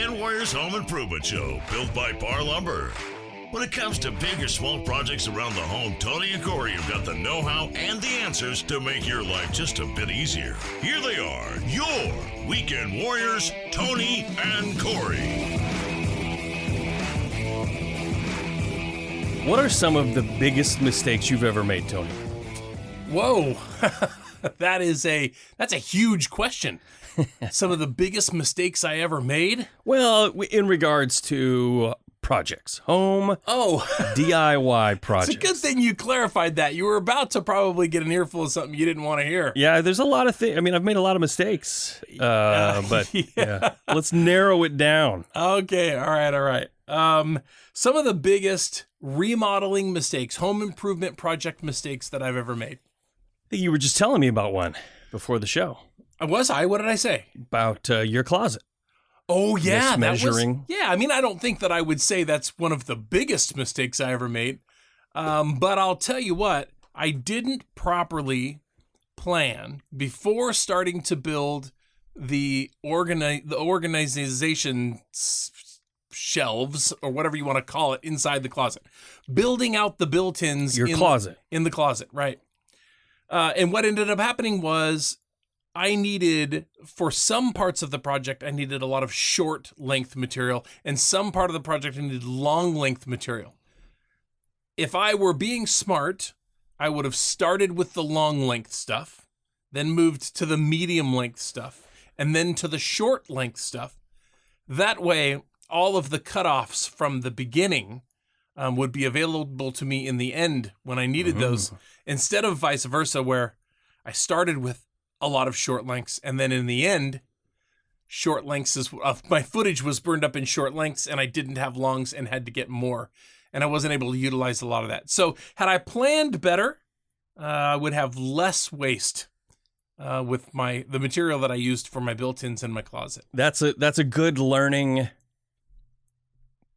Weekend Warriors Home Improvement Show, built by PARR Lumber. When it comes to big or small projects around the home, Tony and Corey have got the know-how and the answers to make your life just a bit easier. Here they are, your Weekend Warriors, Tony and Corey. What are some of the biggest mistakes you've ever made, Tony? Whoa, that's a huge question. Some of the biggest mistakes I ever made? Well, in regards to projects, home, DIY projects. It's a good thing you clarified that. You were about to probably get an earful of something you didn't want to hear. Yeah, there's a lot of things. I mean, I've made a lot of mistakes, but let's narrow it down. Okay, all right. Some of the biggest remodeling mistakes, home improvement project mistakes that I've ever made. I think you were just telling me about one before the show. Was I? What did I say? About your closet. Oh, yeah. Measuring. I mean, I don't think that I would say that's one of the biggest mistakes I ever made. But I'll tell you what, I didn't properly plan before starting to build the organization shelves, or whatever you want to call it, inside the closet. Building out the built-ins in the closet, right. And what ended up happening was I needed, for some parts of the project, I needed a lot of short length material, and some part of the project I needed long length material. If I were being smart, I would have started with the long length stuff, then moved to the medium length stuff, and then to the short length stuff. That way, all of the cutoffs from the beginning would be available to me in the end when I needed those, instead of vice versa, where I started with a lot of short lengths, and then in the end, short lengths my footage was burned up in short lengths, and I didn't have longs and had to get more, and I wasn't able to utilize a lot of that. So had I planned better, I would have less waste with the material that I used for my built-ins in my closet. That's a good learning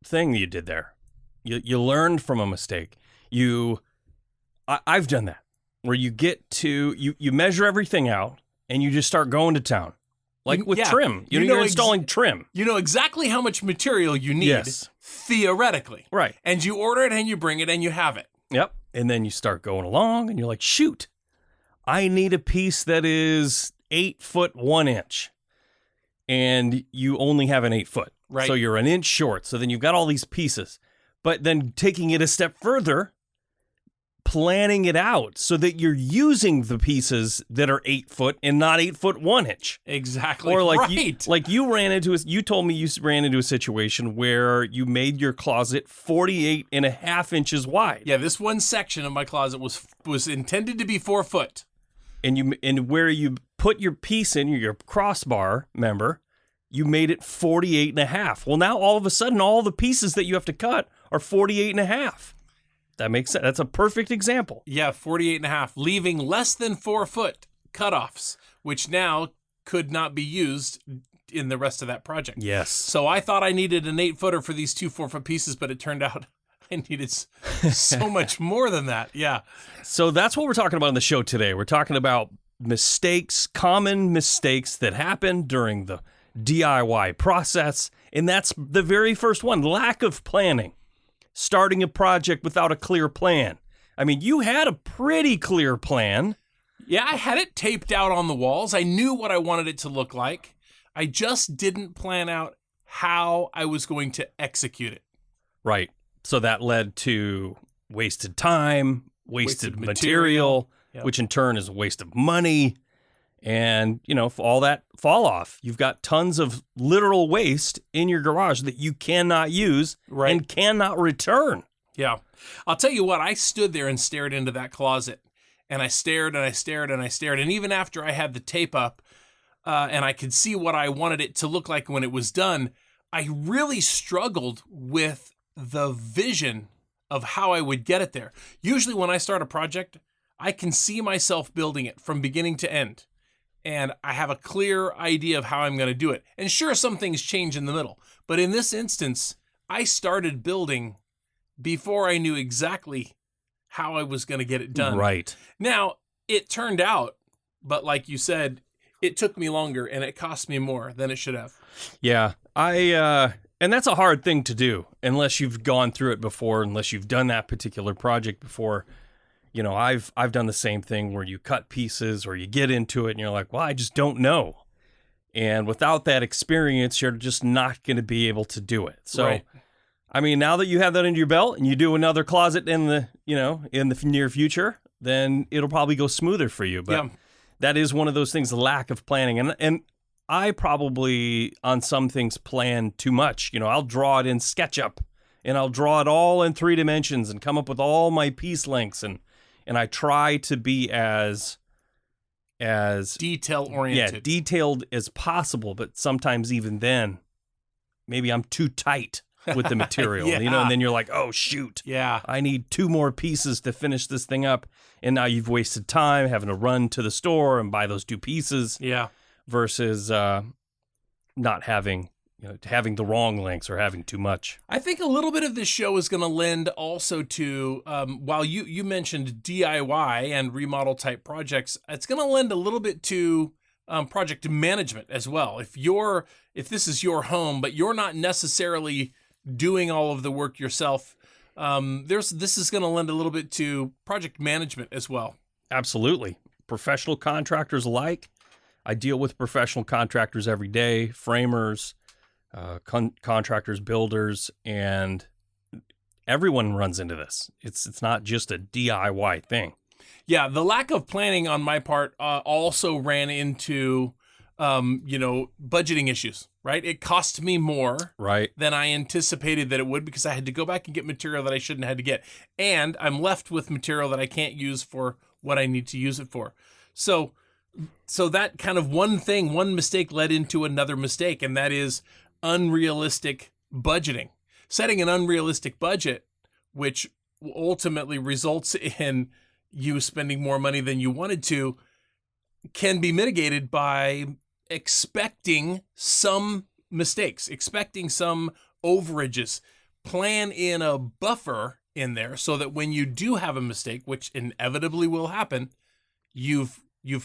thing you did there. You learned from a mistake. I've done that, where you get to, you measure everything out and you just start going to town. Like with trim. You're installing trim. You know exactly how much material you need, theoretically. Right. And you order it and you bring it and you have it. Yep. And then you start going along and you're like, shoot, I need a piece that is 8 foot 1 inch. And you only have an 8 foot. Right. So you're an inch short. So then you've got all these pieces. But then taking it a step further, planning it out so that you're using the pieces that are 8 foot and not 8 foot 1 inch. Exactly. Or like right. you told me you ran into a situation where you made your closet 48 and a half inches wide. Yeah, this one section of my closet was intended to be 4 foot. And where you put your piece in, your crossbar, remember, you made it 48 and a half. Well, now all of a sudden, all the pieces that you have to cut are 48 and a half. That makes sense. That's a perfect example. Yeah, 48 and a half, leaving less than 4 foot cutoffs, which now could not be used in the rest of that project. Yes. So I thought I needed an 8 footer for these 2 4 foot pieces, but it turned out I needed so much more than that. Yeah. So that's what we're talking about on the show today. We're talking about mistakes, common mistakes that happen during the DIY process. And that's the very first one, lack of planning. Starting a project without a clear plan. I mean, you had a pretty clear plan. Yeah, I had it taped out on the walls. I knew what I wanted it to look like. I just didn't plan out how I was going to execute it. Right. So that led to wasted time, wasted material, which in turn is a waste of money. And, all that fall off. You've got tons of literal waste in your garage that you cannot use and cannot return. Yeah. I'll tell you what, I stood there and stared into that closet. And I stared and I stared and I stared. And even after I had the tape up and I could see what I wanted it to look like when it was done, I really struggled with the vision of how I would get it there. Usually when I start a project, I can see myself building it from beginning to end. And I have a clear idea of how I'm going to do it. And sure, some things change in the middle. But in this instance, I started building before I knew exactly how I was going to get it done. Right. Now, it turned out, but like you said, it took me longer and it cost me more than it should have. Yeah. And that's a hard thing to do unless you've gone through it before, unless you've done that particular project before. You know, I've done the same thing where you cut pieces or you get into it and you're like, well, I just don't know. And without that experience, you're just not going to be able to do it. So, Right. I mean, now that you have that under your belt and you do another closet in the near future, then it'll probably go smoother for you. But that is one of those things, the lack of planning. And I probably, on some things, plan too much. You know, I'll draw it in SketchUp and I'll draw it all in 3 dimensions and come up with all my piece lengths. And I try to be as detail oriented. Detailed as possible. But sometimes even then, maybe I'm too tight with the material, Yeah. and then you're like, oh, shoot. Yeah. I need 2 more pieces to finish this thing up. And now you've wasted time having to run to the store and buy those 2 pieces. Yeah. Versus not having the wrong lengths or having too much. I think a little bit of this show is going to lend also to, while you mentioned DIY and remodel type projects, it's going to lend a little bit to project management as well. If this is your home, but you're not necessarily doing all of the work yourself, this is going to lend a little bit to project management as well. Absolutely. Professional contractors alike. I deal with professional contractors every day, framers, contractors, builders, and everyone runs into this. It's not just a DIY thing. Yeah, the lack of planning on my part also ran into, budgeting issues, right? It cost me more than I anticipated that it would because I had to go back and get material that I shouldn't have had to get. And I'm left with material that I can't use for what I need to use it for. So that kind of one mistake led into another mistake, and that is unrealistic budgeting. Setting an unrealistic budget, which ultimately results in you spending more money than you wanted to, can be mitigated by expecting some mistakes, expecting some overages. Plan in a buffer in there so that when you do have a mistake, which inevitably will happen, you've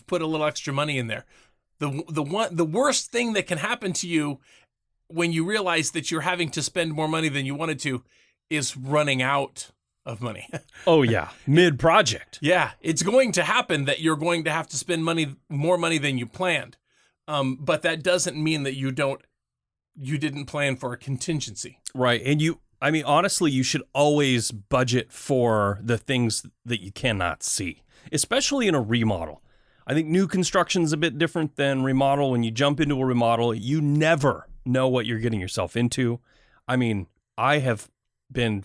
put a little extra money in there. The worst thing that can happen to you when you realize that you're having to spend more money than you wanted to is running out of money. Oh yeah, mid-project. Yeah, it's going to happen that you're going to have to spend more money than you planned. But that doesn't mean that you didn't plan for a contingency. Right. And honestly, you should always budget for the things that you cannot see, especially in a remodel. I think new construction's a bit different than remodel. When you jump into a remodel, you never know what you're getting yourself into. I mean, I have been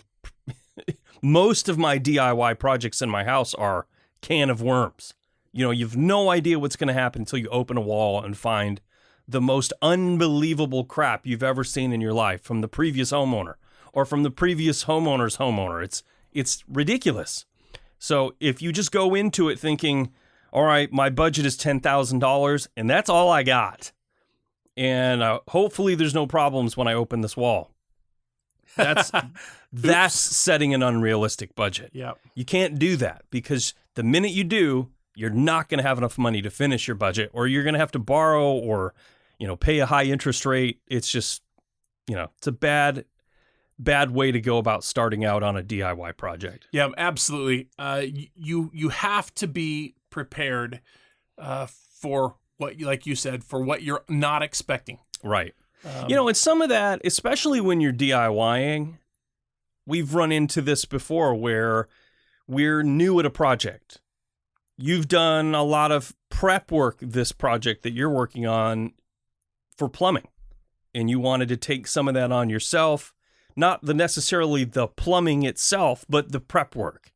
most of my DIY projects in my house are can of worms. You've no idea what's going to happen until you open a wall and find the most unbelievable crap you've ever seen in your life from the previous homeowner or from the previous homeowner's homeowner. It's ridiculous. So if you just go into it thinking, all right, my budget is $10,000 and that's all I got, and hopefully there's no problems when I open this wall. That's setting an unrealistic budget. Yeah. You can't do that because the minute you do, you're not going to have enough money to finish your budget, or you're going to have to borrow or, pay a high interest rate. It's just, it's a bad way to go about starting out on a DIY project. Yeah, absolutely. You have to be prepared for what, like you said, for what you're not expecting. Right. And some of that, especially when you're DIYing, we've run into this before where we're new at a project. You've done a lot of prep work this project that you're working on for plumbing, and you wanted to take some of that on yourself, not necessarily the plumbing itself, but the prep work.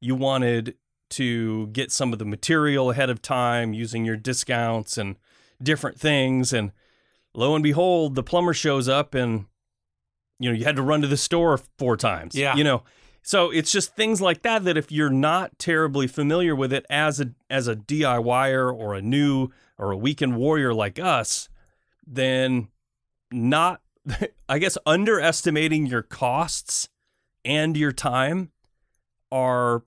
You wanted to get some of the material ahead of time using your discounts and different things, and lo and behold, the plumber shows up and, you had to run to the store 4 times. Yeah. So it's just things like that if you're not terribly familiar with it as a DIYer or a new or a weekend warrior like us, then underestimating your costs and your time are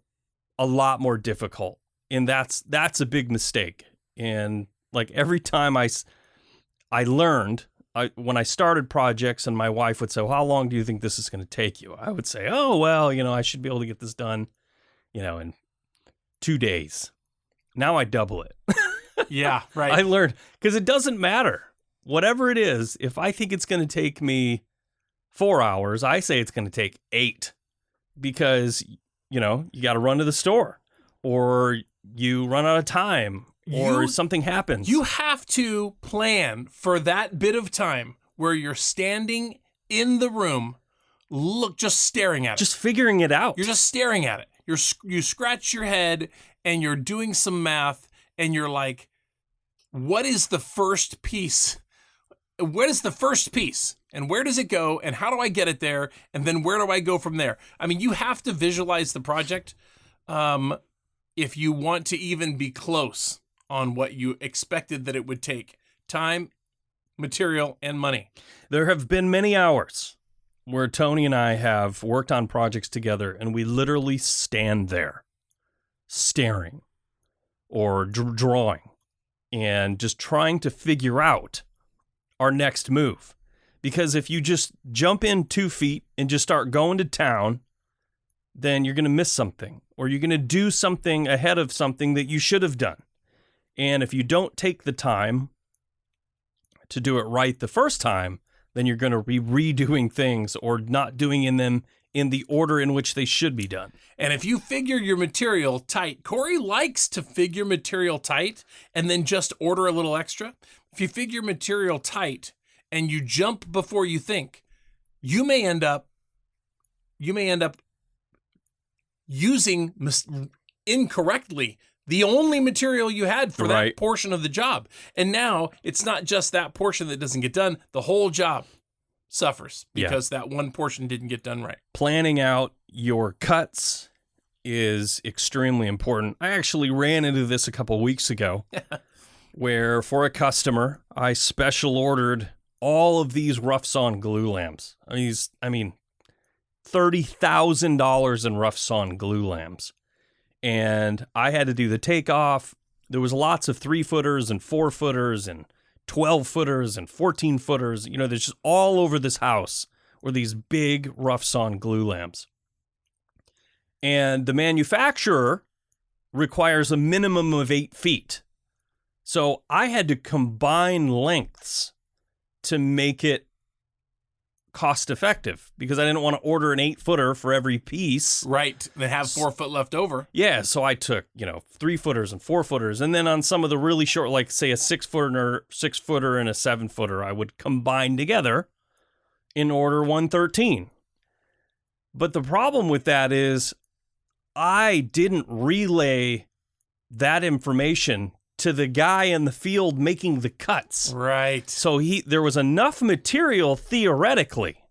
a lot more difficult. And that's a big mistake. And like every time I learned when I started projects and my wife would say, well, how long do you think this is going to take you? I would say, oh, well, I should be able to get this done, in 2 days. Now I double it. Yeah, right. I learned, because it doesn't matter. Whatever it is, if I think it's going to take me 4 hours, I say it's going to take 8, because, you got to run to the store, or you run out of time, or something happens. You have to plan for that bit of time where you're standing in the room, just staring at it. Just figuring it out. You're just staring at it. You scratch your head and you're doing some math and you're like, what is the first piece? What is the first piece? And where does it go? And how do I get it there? And then where do I go from there? I mean, you have to visualize the project if you want to even be close on what you expected that it would take. Time, material, and money. There have been many hours where Tony and I have worked on projects together, and we literally stand there staring or drawing and just trying to figure out our next move. Because if you just jump in 2 feet and just start going to town, then you're going to miss something, or you're going to do something ahead of something that you should have done. And if you don't take the time to do it right the first time, then you're going to be redoing things or not doing them in the order in which they should be done. And if you figure your material tight, Corey likes to figure material tight and then just order a little extra. If you figure material tight and you jump before you think, you may end up using incorrectly the only material you had for that portion of the job. And now it's not just that portion that doesn't get done. The whole job suffers because that one portion didn't get done right. Planning out your cuts is extremely important. I actually ran into this a couple weeks ago where for a customer, I special ordered all of these rough sawn glue lamps. I mean, $30,000 in rough sawn glue lamps. And I had to do the takeoff. There was lots of 3-footers and 4-footers and 12-footers and 14-footers. There's just all over this house were these big rough sawn glue lamps. And the manufacturer requires a minimum of 8 feet. So I had to combine lengths to make it cost effective because I didn't want to order an 8-footer for every pice. Right. They have 4 foot left over. Yeah. So I took, 3-footers and 4-footers. And then on some of the really short, like say a 6-footer and a 7-footer, I would combine together in order 113. But the problem with that is I didn't relay that information to the guy in the field making the cuts. Right. So there was enough material theoretically,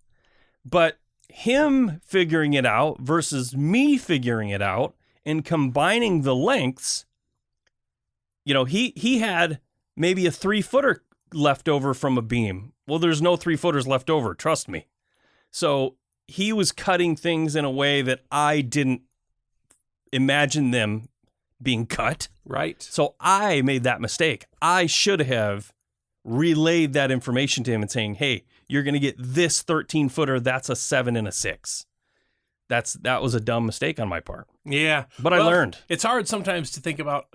but him figuring it out versus me figuring it out and combining the lengths, he had maybe a 3-footer left over from a beam. Well, there's no 3-footers left over, trust me. So he was cutting things in a way that I didn't imagine them being cut. Right. So I made that mistake. I should have relayed that information to him and saying, hey, you're going to get this 13-footer. That's a 7 and a 6. That was a dumb mistake on my part. Yeah. But I learned. It's hard sometimes to think about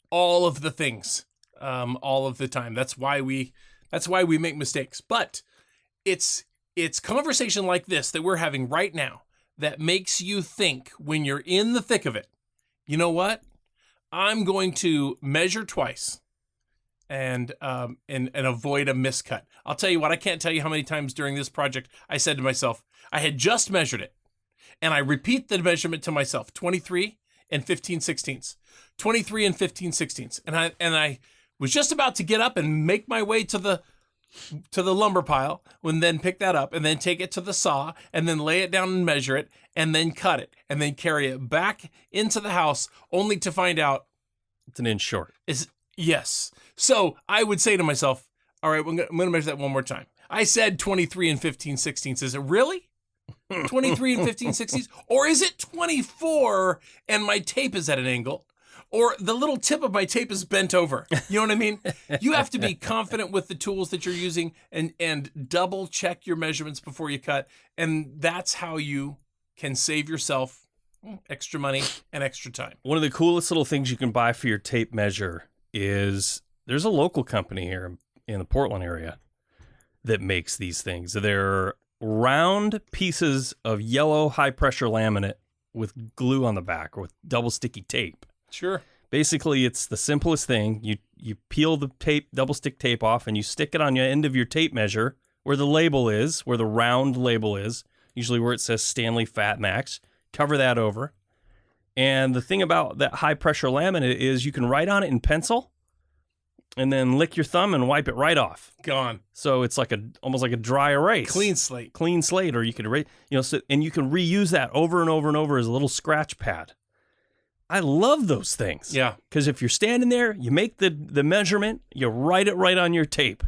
all of the things all of the time. That's why we make mistakes. But it's conversation like this that we're having right now that makes you think when you're in the thick of it, you know what? I'm going to measure twice and avoid a miscut. I'll tell you what, I can't tell you how many times during this project I said to myself, I had just measured it, and I repeat the measurement to myself, 23 and 15/16, 23 and 15/16. And I was just about to get up and make my way to the lumber pile, and then pick that up and then take it to the saw and then lay it down and measure it and then cut it and then carry it back into the house only to find out it's an inch short. Yes. So I would say to myself, all right, I'm going to measure that one more time. I said 23 and 15/16. Is it really 23 and 15/16? Or is it 24 and my tape is at an angle? or the little tip of my tape is bent over. You know what I mean? You have to be confident with the tools that you're using and double check your measurements before you cut. And that's how you can save yourself extra money and extra time. One of the coolest little things you can buy for your tape measure is there's a local company here in the Portland area that makes these things. They're round pieces of yellow high-pressure laminate with glue on the back or with double sticky tape. Sure. Basically, it's the simplest thing. You peel the tape, double stick tape off, and you stick it on the end of your tape measure where the label is, where the round label is, usually where it says Stanley Fat Max. Cover that over. And the thing about that high-pressure laminate is you can write on it in pencil and then lick your thumb and wipe it right off. Gone. So it's like almost like a dry erase. Clean slate. Clean slate, or you could erase, and you can reuse that over and over and over as a little scratch pad. I love those things. Yeah. Because if you're standing there, you make the measurement, you write it right on your tape.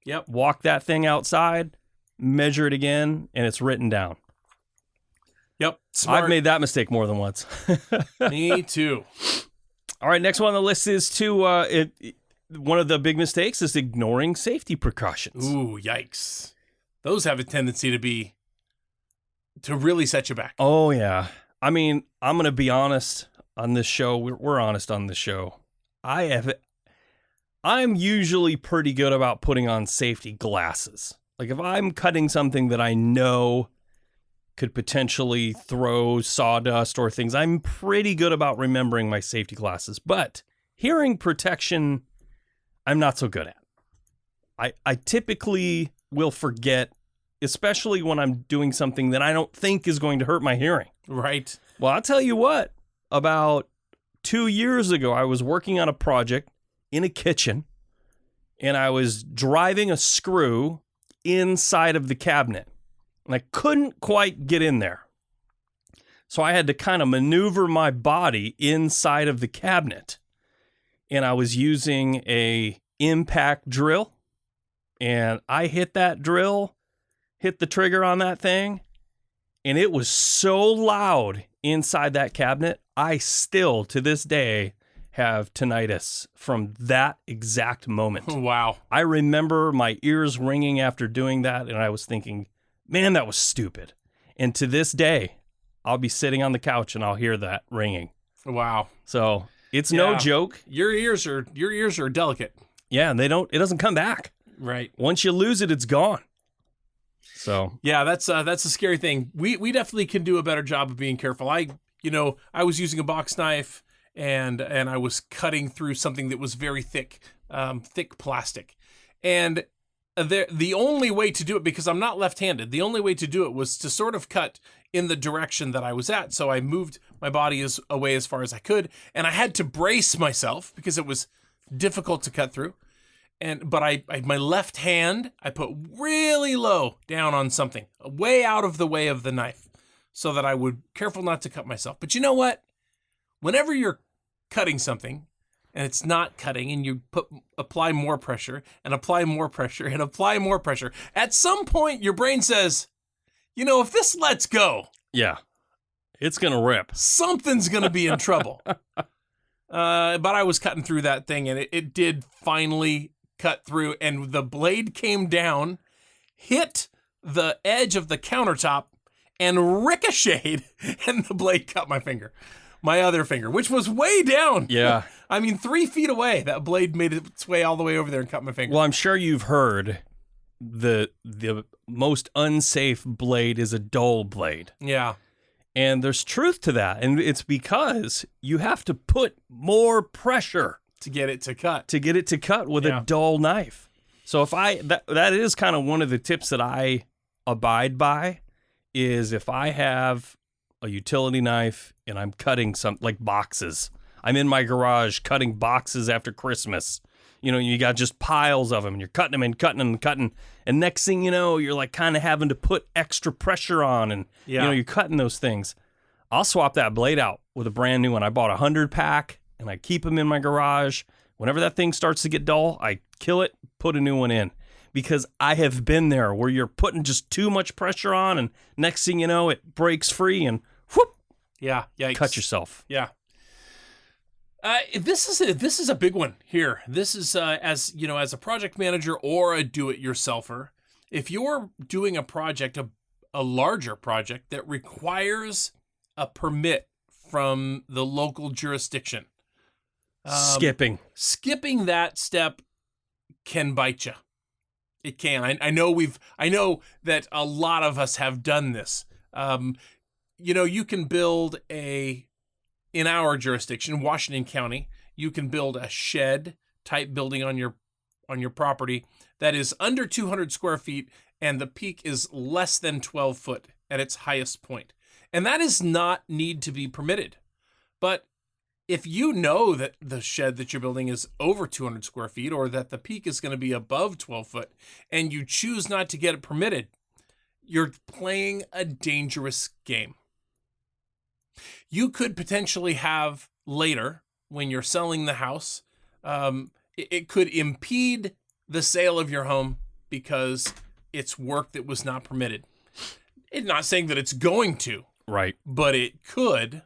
Yep. Walk that thing outside, measure it again, and it's written down. Yep. Smart. I've made that mistake more than once. Me too. All right, next one on the list is one of the big mistakes is ignoring safety precautions. Ooh, yikes. Those have a tendency to really set you back. Oh, yeah. I mean, I'm going to be honest on this show. We're honest on this show. I'm usually pretty good about putting on safety glasses. Like if I'm cutting something that I know could potentially throw sawdust or things, I'm pretty good about remembering my safety glasses. But hearing protection, I'm not so good at. I typically will forget, especially when I'm doing something that I don't think is going to hurt my hearing. Right. Well, I'll tell you what, about 2 years ago, I was working on a project in a kitchen, and I was driving a screw inside of the cabinet, and I couldn't quite get in there. So I had to kind of maneuver my body inside of the cabinet, and I was using a impact drill, and I hit that drill, hit the trigger on that thing, and it was so loud inside that cabinet, I still, to this day, have tinnitus from that exact moment. Wow. I remember my ears ringing after doing that, and I was thinking, man, that was stupid. And to this day, I'll be sitting on the couch and I'll hear that ringing. Wow. So it's no joke. Your ears are delicate. Yeah, and it doesn't come back. Right. Once you lose it, it's gone. So yeah, that's a scary thing. We definitely can do a better job of being careful. I was using a box knife and I was cutting through something that was very thick plastic. And the only way to do it, because I'm not left-handed, the only way to do it was to sort of cut in the direction that I was at. So I moved my body away as far as I could, and I had to brace myself because it was difficult to cut through. But I my left hand, I put really low down on something, way out of the way of the knife, so that I would careful not to cut myself. But you know what? Whenever you're cutting something and it's not cutting, and you apply more pressure and apply more pressure and apply more pressure, at some point your brain says, if this lets go, yeah, it's gonna rip. Something's gonna be in trouble. But I was cutting through that thing, and it did finally cut through, and the blade came down, hit the edge of the countertop, and ricocheted, and the blade cut my other finger, which was way down. Yeah. I mean, 3 feet away, that blade made its way all the way over there and cut my finger. Well, I'm sure you've heard the most unsafe blade is a dull blade. Yeah. And there's truth to that. And it's because you have to put more pressure to get it to cut. With a dull knife. So if that is kind of one of the tips that I abide by, is if I have a utility knife and I'm cutting something like boxes. I'm in my garage cutting boxes after Christmas. You got just piles of them, and you're cutting them and cutting them and cutting. And next thing you know, you're like kind of having to put extra pressure on, and you're cutting those things. I'll swap that blade out with a brand new one. I bought a 100-pack, and I keep them in my garage. Whenever that thing starts to get dull, I kill it, put a new one in. Because I have been there where you're putting just too much pressure on, and next thing you know, it breaks free, and whoop, yeah, yikes. cut yourself. Yeah. This is a big one here. This is as you know, as a project manager or a do-it-yourselfer, if you're doing a project, a larger project that requires a permit from the local jurisdiction, Skipping that step can bite you. It can. I know that a lot of us have done this. You can build in our jurisdiction, Washington County, you can build a shed type building on your property that is under 200 square feet, and the peak is less than 12 foot at its highest point. And that does not need to be permitted. But if you know that the shed that you're building is over 200 square feet, or that the peak is going to be above 12 foot, and you choose not to get it permitted, you're playing a dangerous game. You could potentially have later, when you're selling the house, it could impede the sale of your home because it's work that was not permitted. It's not saying that it's going to, right, but it could.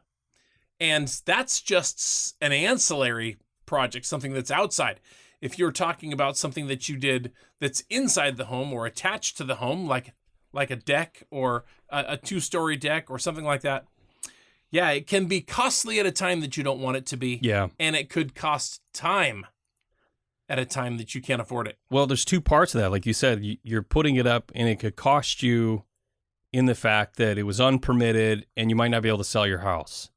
And that's just an ancillary project, something that's outside. If you're talking about something that you did that's inside the home or attached to the home, like a deck or a 2-story deck or something like that, yeah, it can be costly at a time that you don't want it to be. Yeah. And it could cost time at a time that you can't afford it. Well, there's two parts of that. Like you said, you're putting it up, and it could cost you in the fact that it was unpermitted and you might not be able to sell your house.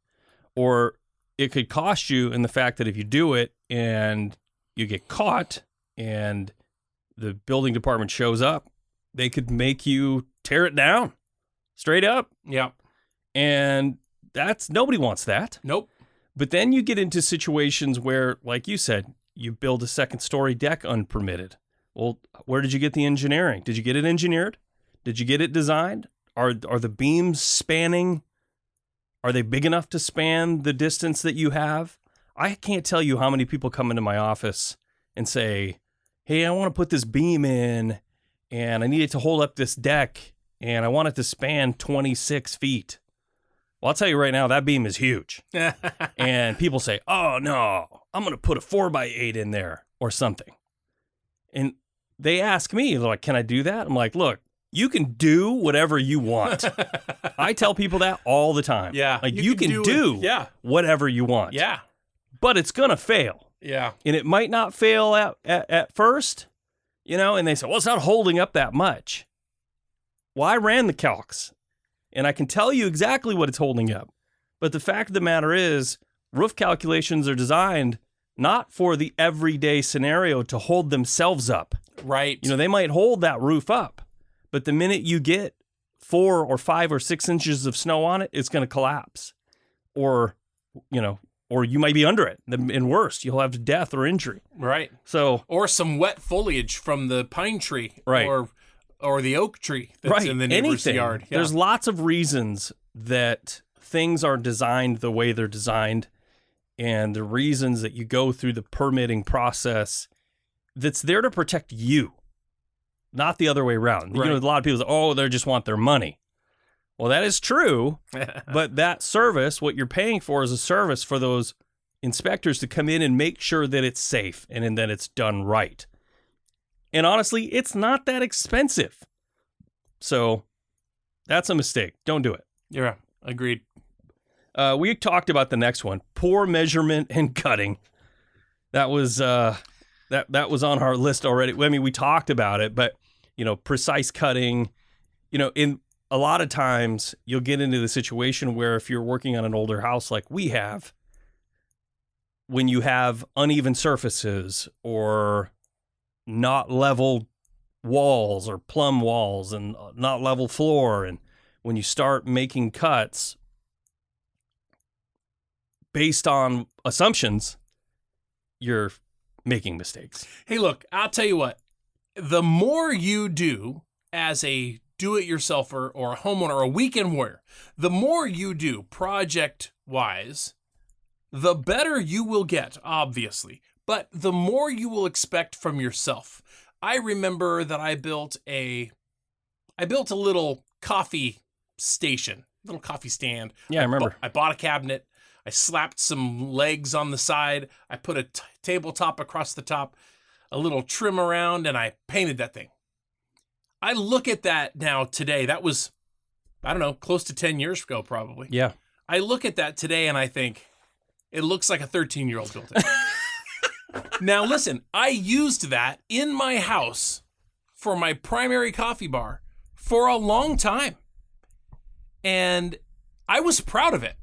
Or it could cost you in the fact that if you do it and you get caught and the building department shows up, they could make you tear it down straight up. Yeah. And nobody wants that. Nope. But then you get into situations where, like you said, you build a 2nd-story deck unpermitted. Well, where did you get the engineering? Did you get it engineered? Did you get it designed? Are the beams spanning? Are they big enough to span the distance that you have? I can't tell you how many people come into my office and say, hey, I want to put this beam in, and I need it to hold up this deck, and I want it to span 26 feet. Well, I'll tell you right now, that beam is huge. And people say, oh, no, I'm going to put a 4x8 in there or something. And they ask me, they're like, can I do that? I'm like, look, you can do whatever you want. I tell people that all the time. Yeah. Like, you can do whatever you want. Yeah. But it's going to fail. Yeah. And it might not fail at first, and they say, well, it's not holding up that much. Well, I ran the calcs, and I can tell you exactly what it's holding up. But the fact of the matter is, roof calculations are designed not for the everyday scenario to hold themselves up. Right. They might hold that roof up, but the minute you get 4 or 5 or 6 inches of snow on it, it's going to collapse. Or you might be under it. And worse, you'll have death or injury. Right. So, or some wet foliage from the pine tree. Right. Or the oak tree that's in the neighbor's yard. Yeah. There's lots of reasons that things are designed the way they're designed, and the reasons that you go through the permitting process that's there to protect you, not the other way around. Right. A lot of people say, they just want their money. Well, that is true, but that service, what you're paying for is a service for those inspectors to come in and make sure that it's safe and that it's done right. And honestly, it's not that expensive. So that's a mistake. Don't do it. Yeah, agreed. We talked about the next one, poor measurement and cutting. That was that was on our list already. I mean, we talked about it, but precise cutting, in a lot of times you'll get into the situation where if you're working on an older house like we have, when you have uneven surfaces or not level walls or plumb walls and not level floor, and when you start making cuts based on assumptions, you're making mistakes. Hey, look, I'll tell you what. The more you do as a do-it-yourselfer or a homeowner or a weekend warrior, the more you do project-wise, the better you will get, obviously, but the more you will expect from yourself. I remember that I built a little coffee station, little coffee stand. Yeah, I remember. I bought a cabinet. I slapped some legs on the side. I put a tabletop across the top, a little trim around, and I painted that thing. I look at that now today. That was, I don't know, close to 10 years ago, probably. Yeah. I look at that today and I think, it looks like a 13-year-old built it. Now, listen, I used that in my house for my primary coffee bar for a long time. And I was proud of it.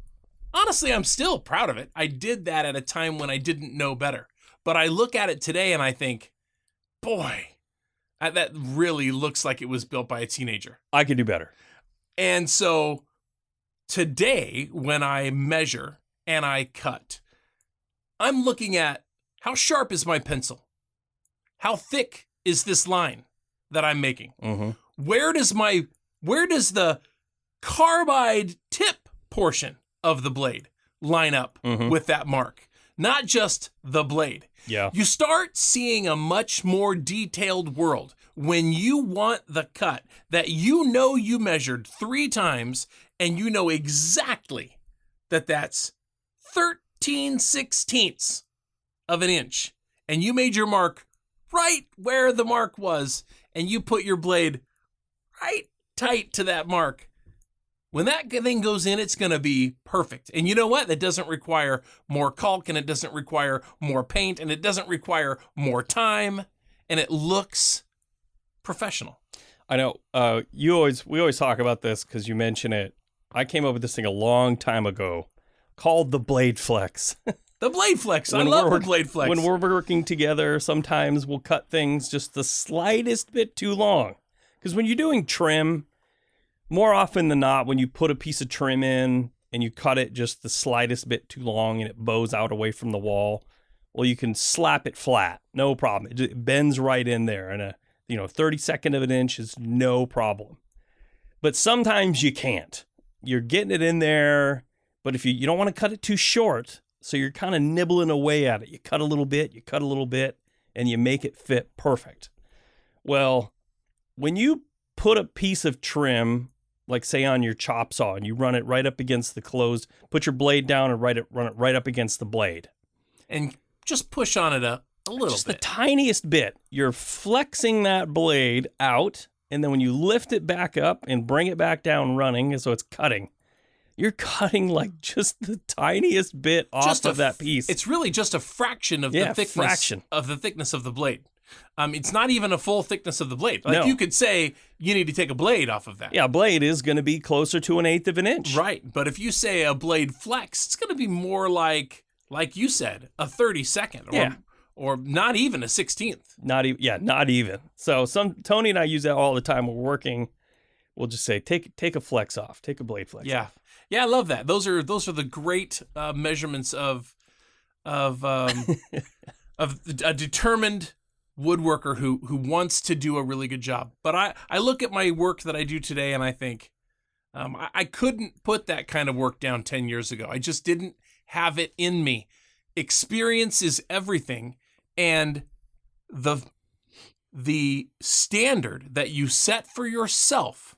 Honestly, I'm still proud of it. I did that at a time when I didn't know better. But I look at it today and I think, boy, that really looks like it was built by a teenager. I could do better. And so today, when I measure and I cut, I'm looking at how sharp is my pencil? How thick is this line that I'm making? Mm-hmm. Where does the carbide tip portion of the blade line up with that mark? Not just the blade. Yeah. You start seeing a much more detailed world when you want the cut that you know you measured 3 times and you know exactly that that's 13/16 of an inch. And you made your mark right where the mark was and you put your blade right tight to that mark. When that thing goes in, it's going to be perfect. And you know what? That doesn't require more caulk, and it doesn't require more paint, and it doesn't require more time, and it looks professional. I know. We always talk about this because you mention it. I came up with this thing a long time ago called the Blade Flex. The Blade Flex. I love the Blade Flex. When we're working together, sometimes we'll cut things just the slightest bit too long. Because when you're doing trim, more often than not, when you put a piece of trim in and you cut it just the slightest bit too long and it bows out away from the wall, well, you can slap it flat. No problem. It bends right in there. And a 32nd of an inch is no problem. But sometimes you can't. You're getting it in there, but if you don't want to cut it too short, so you're kind of nibbling away at it. You cut a little bit, and you make it fit perfect. Well, when you put a piece of trim, like say on your chop saw, and you run it right up against the closed, put your blade down and run it right up against the blade. And just push on it a little just bit. The tiniest bit. You're flexing that blade out, and then when you lift it back up and bring it back down running, so it's cutting, you're cutting like just the tiniest bit off of that piece. It's really just a fraction of the thickness of the blade. It's not even a full thickness of the blade. Like you could say you need to take a blade off of that. Yeah, a blade is going to be closer to 1/8 of an inch. Right. But if you say a blade flex, it's going to be more like you said, a 32nd or not even a 16th. Not even. So Tony and I use that all the time when we're working. We'll just say take a flex off, take a blade flex. Yeah. Yeah, I love that. Those are the great measurements of a determined woodworker who wants to do a really good job. But I look at my work that I do today and I think I couldn't put that kind of work down 10 years ago. I just didn't have it in me. Experience is everything, and the standard that you set for yourself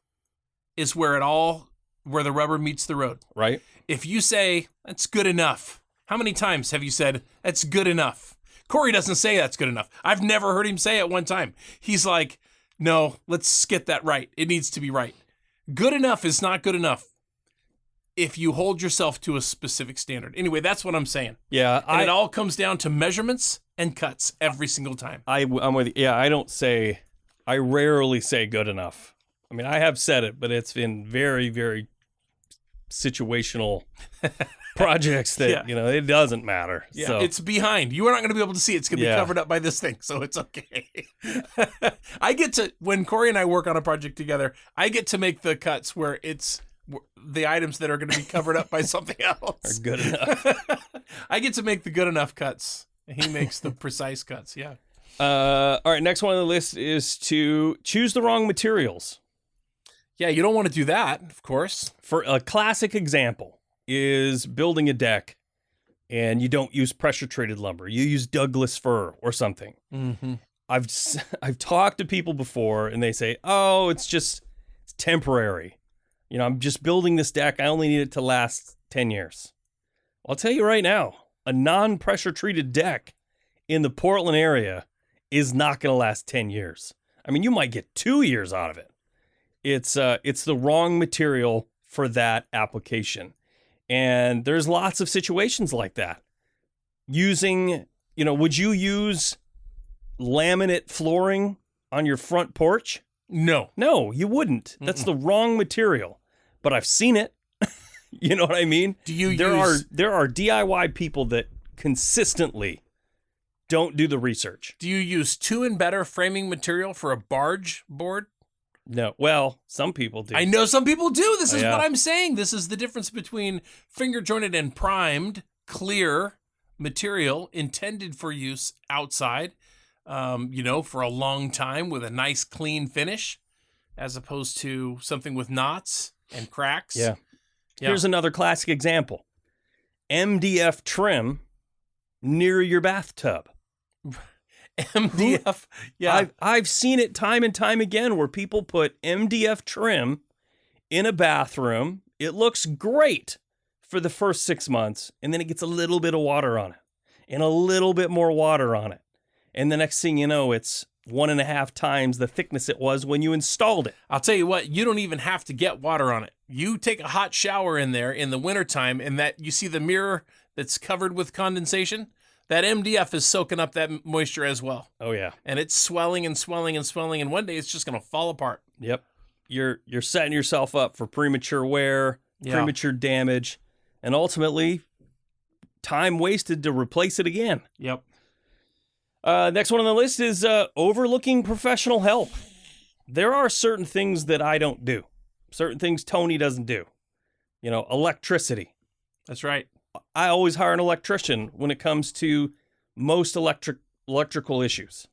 is where the rubber meets the road. Right. If you say that's good enough, how many times have you said that's good enough? Corey doesn't say that's good enough. I've never heard him say it one time. He's like, no, let's get that right. It needs to be right. Good enough is not good enough if you hold yourself to a specific standard. Anyway, that's what I'm saying. Yeah. And it all comes down to measurements and cuts every single time. I'm with you. Yeah, I rarely say good enough. I mean, I have said it, but it's been very, very situational projects that, it doesn't matter. Yeah, so. It's behind. You are not going to be able to see it. It's going to be covered up by this thing, so it's okay. When Corey and I work on a project together, I get to make the cuts where it's the items that are going to be covered up by something else. Are good enough. I get to make the good enough cuts. He makes the precise cuts, yeah. All right, next one on the list is to choose the wrong materials. Yeah, you don't want to do that, of course. For a classic example is building a deck and you don't use pressure-treated lumber. You use Douglas fir or something. Mm-hmm. I've talked to people before and they say, oh, it's temporary. I'm just building this deck. I only need it to last 10 years. I'll tell you right now, a non-pressure treated deck in the Portland area is not going to last 10 years. I mean, you might get 2 years out of it. It's the wrong material for that application. And there's lots of situations like that. Would you use laminate flooring on your front porch? No. No, you wouldn't. That's the wrong material. But I've seen it. You know what I mean? There are DIY people that consistently don't do the research. Do you use 2 and better framing material for a barge board? No. Well, some people do. I know some people do. This is Yeah. what I'm saying. This is the difference between finger jointed and primed, clear material intended for use outside, for a long time with a nice clean finish, as opposed to something with knots and cracks. Yeah. Here's another classic example. MDF trim near your bathtub. MDF. Yeah. I've seen it time and time again where people put MDF trim in a bathroom. It looks great for the first 6 months, and then it gets a little bit of water on it and a little bit more water on it. And the next thing you know, it's 1.5 times the thickness it was when you installed it. I'll tell you what, you don't even have to get water on it. You take a hot shower in there in the wintertime, and that you see the mirror that's covered with condensation, that MDF is soaking up that moisture as well. Oh, yeah. And it's swelling and swelling and swelling, and one day it's just going to fall apart. Yep. You're setting yourself up for premature wear, premature damage, and ultimately time wasted to replace it again. Yep. Next one on the list is overlooking professional help. There are certain things that I don't do. Certain things Tony doesn't do. Electricity. That's right. I always hire an electrician when it comes to most electrical issues.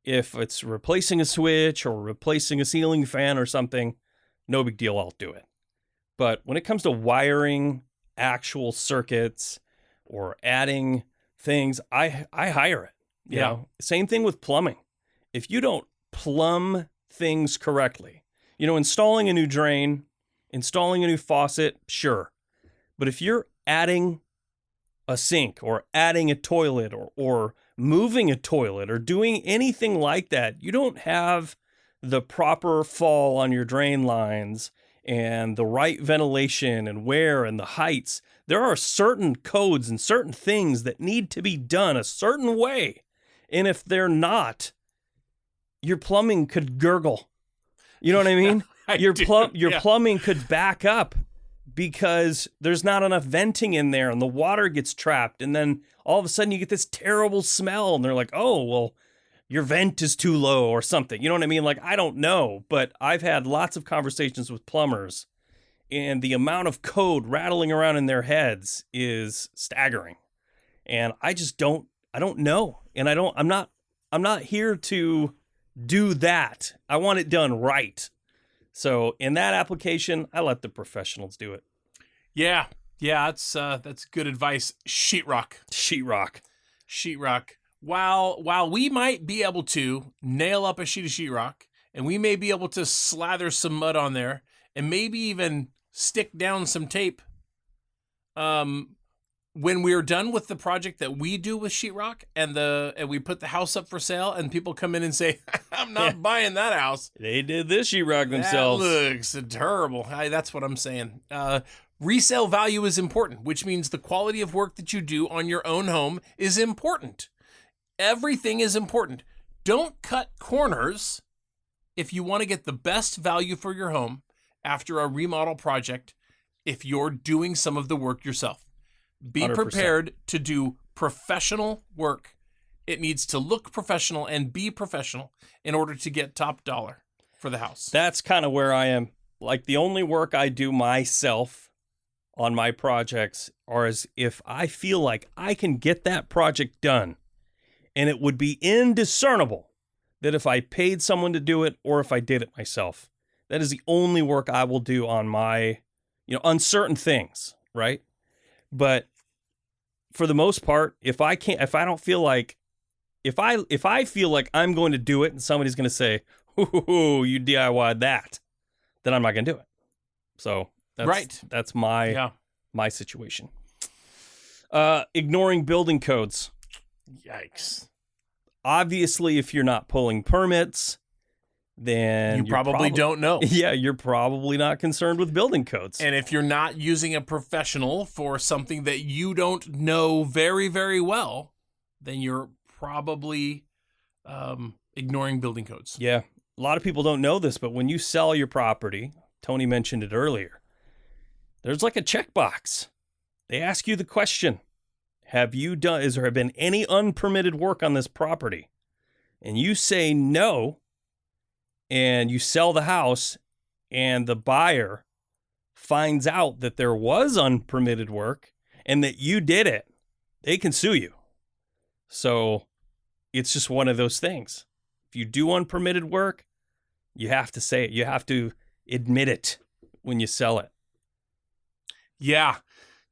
If it's replacing a switch or replacing a ceiling fan or something, no big deal, I'll do it. But when it comes to wiring actual circuits or adding things, I hire it. You know? Same thing with plumbing. If you don't plumb things correctly, installing a new drain, installing a new faucet, sure. But if you're adding a sink or adding a toilet or moving a toilet or doing anything like that, you don't have the proper fall on your drain lines and the right ventilation and wear and the heights, there are certain codes and certain things that need to be done a certain way. And if they're not, your plumbing could gurgle. You know what I mean? Your plumbing could back up because there's not enough venting in there and the water gets trapped. And then all of a sudden you get this terrible smell and they're like, oh, well, your vent is too low or something. You know what I mean? Like, I don't know, but I've had lots of conversations with plumbers and the amount of code rattling around in their heads is staggering. And I don't know. And I'm not here to do that. I want it done right. So in that application, I let the professionals do it. Yeah, that's good advice. Sheetrock. While we might be able to nail up a sheet of sheetrock, and we may be able to slather some mud on there, and maybe even stick down some tape, when we're done with the project that we do with sheetrock, and we put the house up for sale, and people come in and say, "I'm not buying that house. They did this sheetrock themselves. That looks terrible." That's what I'm saying. Resale value is important, which means the quality of work that you do on your own home is important. Everything is important. Don't cut corners if you want to get the best value for your home after a remodel project if you're doing some of the work yourself. Be 100%. prepared to do professional work. It needs to look professional and be professional in order to get top dollar for the house. That's kind of where I am. Like, the only work I do myself on my projects are as if I feel like I can get that project done. And it would be indiscernible that if I paid someone to do it or if I did it myself. That is the only work I will do on my, on certain things, right? But for the most part, if I feel like I'm going to do it and somebody's going to say, "Ooh, you DIY'd that," then I'm not going to do it. So that's my situation. Ignoring building codes. Yikes. Obviously, if you're not pulling permits, then You probably don't know. Yeah, you're probably not concerned with building codes. And if you're not using a professional for something that you don't know very, very well, then you're probably ignoring building codes. Yeah. A lot of people don't know this, but when you sell your property, Tony mentioned it earlier, there's like a checkbox. They ask you the question, has there been any unpermitted work on this property? And you say no, and you sell the house, and the buyer finds out that there was unpermitted work and that you did it, they can sue you. So it's just one of those things. If you do unpermitted work, you have to say it. You have to admit it when you sell it. Yeah.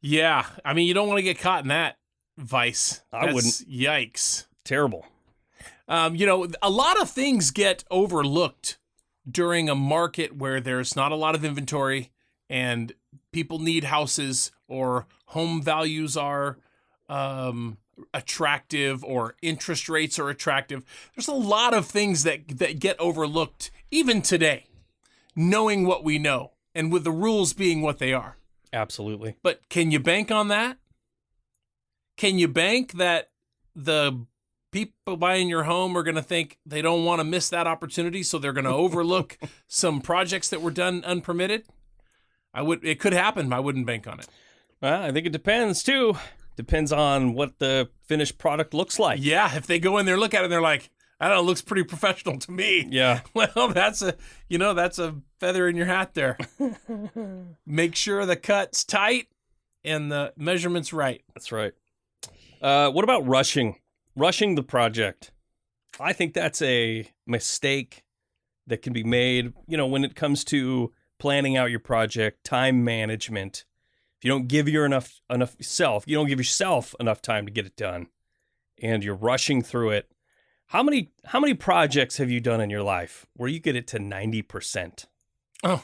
Yeah. I mean, you don't want to get caught in that vice. I wouldn't. Yikes. Terrible. A lot of things get overlooked during a market where there's not a lot of inventory and people need houses or home values are attractive or interest rates are attractive. There's a lot of things that get overlooked even today, knowing what we know and with the rules being what they are. Absolutely. But can you bank on that? Can you bank that the people buying your home are going to think they don't want to miss that opportunity, so they're going to overlook some projects that were done unpermitted? It could happen. I wouldn't bank on it. Well, I think it depends too. Depends on what the finished product looks like. Yeah, if they go in there, look at it, and they're like, I don't know, it looks pretty professional to me. Yeah. Well, that's a feather in your hat there. Make sure the cut's tight and the measurement's right. That's right. What about rushing the project? I think that's a mistake that can be made, when it comes to planning out your project, time management. If you don't give you you don't give yourself enough time to get it done, and you're rushing through it. How many projects have you done in your life where you get it to 90%? Oh,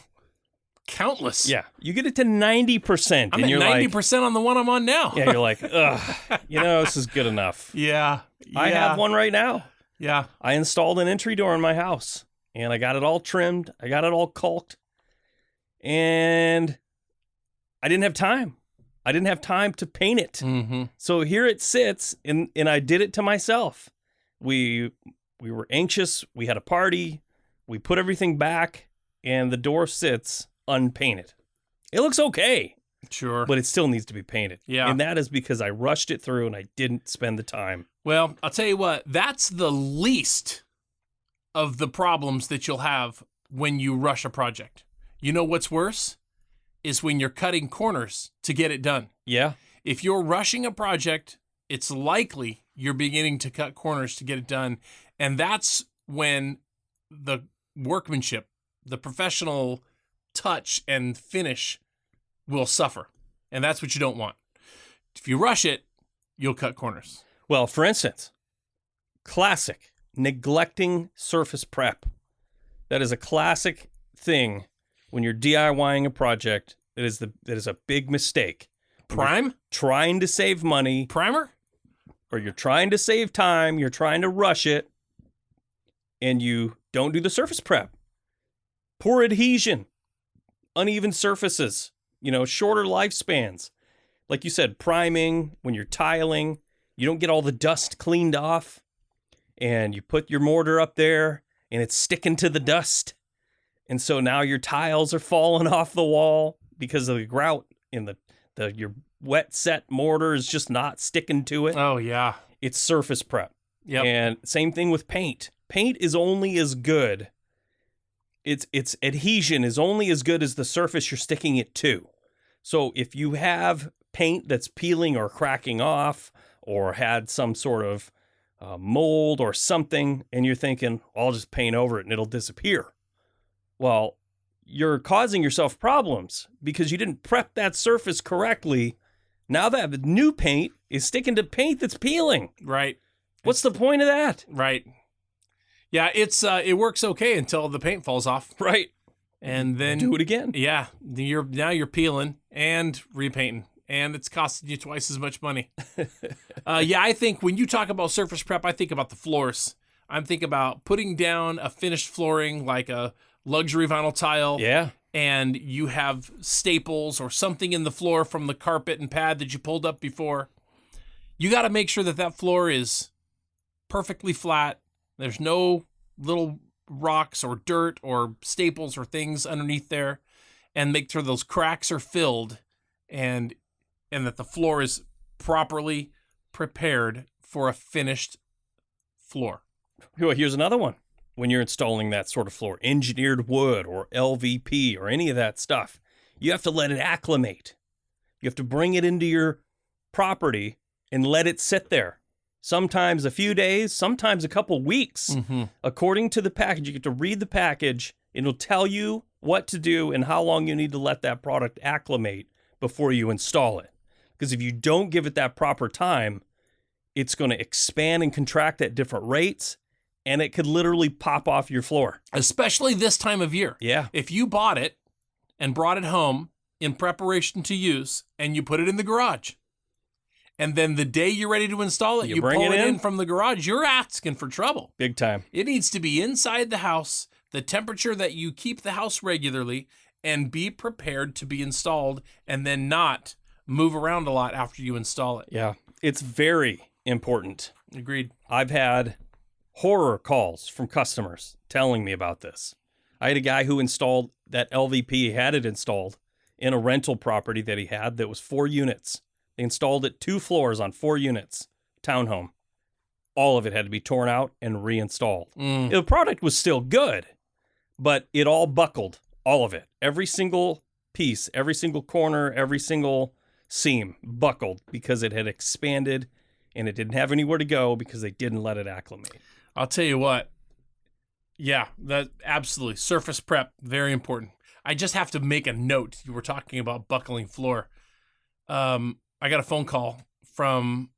countless. Yeah, you get it to 90%. I'm and at 90% on the one I'm on now. Yeah, you're like, ugh, this is good enough. Yeah. I have one right now. Yeah. I installed an entry door in my house, and I got it all trimmed. I got it all caulked, and I didn't have time. I didn't have time to paint it. Mm-hmm. So here it sits, and I did it to myself. We were anxious. We had a party. We put everything back, and the door sits unpainted. It looks okay. Sure. But it still needs to be painted. Yeah. And that is because I rushed it through and I didn't spend the time. Well, I'll tell you what, that's the least of the problems that you'll have when you rush a project. You know what's worse? Is when you're cutting corners to get it done. Yeah. If you're rushing a project, it's likely you're beginning to cut corners to get it done. And that's when the workmanship, the professional touch and finish will suffer. And that's what you don't want. If you rush it, you'll cut corners. Well, for instance, classic, neglecting surface prep. That is a classic thing when you're DIYing a project. That is a big mistake. Prime? Trying to save money. Primer? Or you're trying to save time, you're trying to rush it, and you don't do the surface prep. Poor adhesion, uneven surfaces, shorter lifespans. Like you said, priming, when you're tiling, you don't get all the dust cleaned off, and you put your mortar up there, and it's sticking to the dust. And so now your tiles are falling off the wall because of the grout in your wet set mortar is just not sticking to it. Oh, yeah. It's surface prep. Yep. And same thing with paint. Paint is only as good. Its adhesion is only as good as the surface you're sticking it to. So if you have paint that's peeling or cracking off or had some sort of mold or something, and you're thinking, I'll just paint over it and it'll disappear. Well, you're causing yourself problems because you didn't prep that surface correctly. Now that new paint is sticking to paint that's peeling. Right. What's the point of that? Right. Yeah, it works okay until the paint falls off. Right. And then do it again. Yeah. You're peeling and repainting. and it's costing you twice as much money. Yeah, I think when you talk about surface prep, I think about the floors. I'm thinking about putting down a finished flooring like a luxury vinyl tile. Yeah. And you have staples or something in the floor from the carpet and pad that you pulled up before. You got to make sure that floor is perfectly flat. There's no little rocks or dirt or staples or things underneath there, and make sure those cracks are filled and that the floor is properly prepared for a finished floor. Well, here's another one. When you're installing that sort of floor, engineered wood or LVP or any of that stuff, you have to let it acclimate. You have to bring it into your property and let it sit there. Sometimes a few days, sometimes a couple weeks. Mm-hmm. According to the package, you get to read the package. It'll tell you what to do and how long you need to let that product acclimate before you install it. Because if you don't give it that proper time, it's going to expand and contract at different rates, and it could literally pop off your floor. Especially this time of year. Yeah. If you bought it and brought it home in preparation to use, and you put it in the garage, and then the day you're ready to install it, you bring pull it it in in from the garage, you're asking for trouble. Big time. It needs to be inside the house, the temperature that you keep the house regularly, and be prepared to be installed, and then not move around a lot after you install it. Yeah. It's very important. Agreed. I've had horror calls from customers telling me about this. I had a guy who installed that LVP, he had it installed in a rental property that he had that was 4 units. They installed it 2 floors on 4 units, townhome. All of it had to be torn out and reinstalled. The product was still good, but it all buckled, all of it. Every single piece, every single corner, every single seam buckled because it had expanded and it didn't have anywhere to go because they didn't let it acclimate. I'll tell you what. Yeah, that absolutely. Surface prep, very important. I just have to make a note. You were talking about buckling floor. I got a phone call from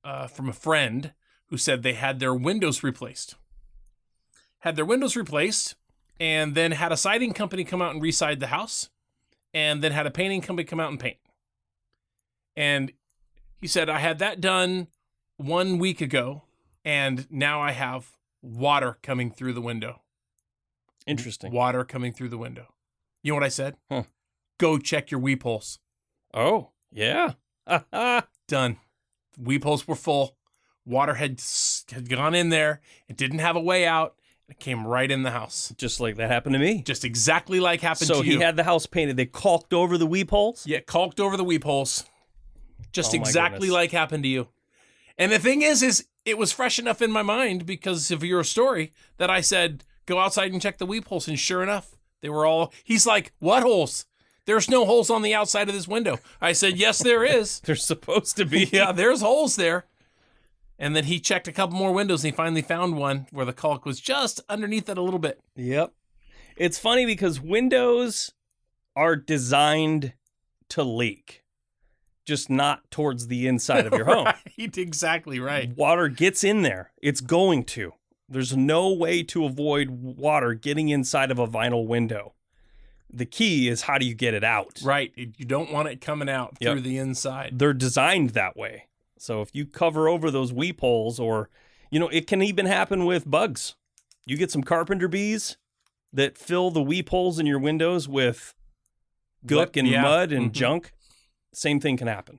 a friend who said they had their windows replaced. And then had a siding company come out and reside the house, and then had a painting company come out and paint. And he said, I had that done 1 week ago, and now I have water coming through the window. Interesting. Water coming through the window. You know what I said? Huh. Go check your weep holes. Oh, yeah. Done. Weep holes were full. Water had gone in there. It didn't have a way out. It came right in the house. Just like that happened to me. Just exactly like happened to you. So he had the house painted. They caulked over the weep holes? Yeah, caulked over the weep holes. Just Oh, my exactly goodness. like happened to you. And the thing is it was fresh enough in my mind because of your story that I said, go outside and check the weep holes. And sure enough, they were all, he's like, what holes? There's no holes on the outside of this window. I said, yes, there is. They're supposed to be. Yeah, there's holes there. And then he checked a couple more windows and he finally found one where the caulk was just underneath it a little bit. Yep. It's funny because windows are designed to leak, just not towards the inside of your home. Right, exactly right. Water gets in there. It's going to. There's no way to avoid water getting inside of a vinyl window. The key is how do you get it out? Right. You don't want it coming out through the inside. They're designed that way. So if you cover over those weep holes, or, it can even happen with bugs. You get some carpenter bees that fill the weep holes in your windows with gook and mud and junk. Same thing can happen.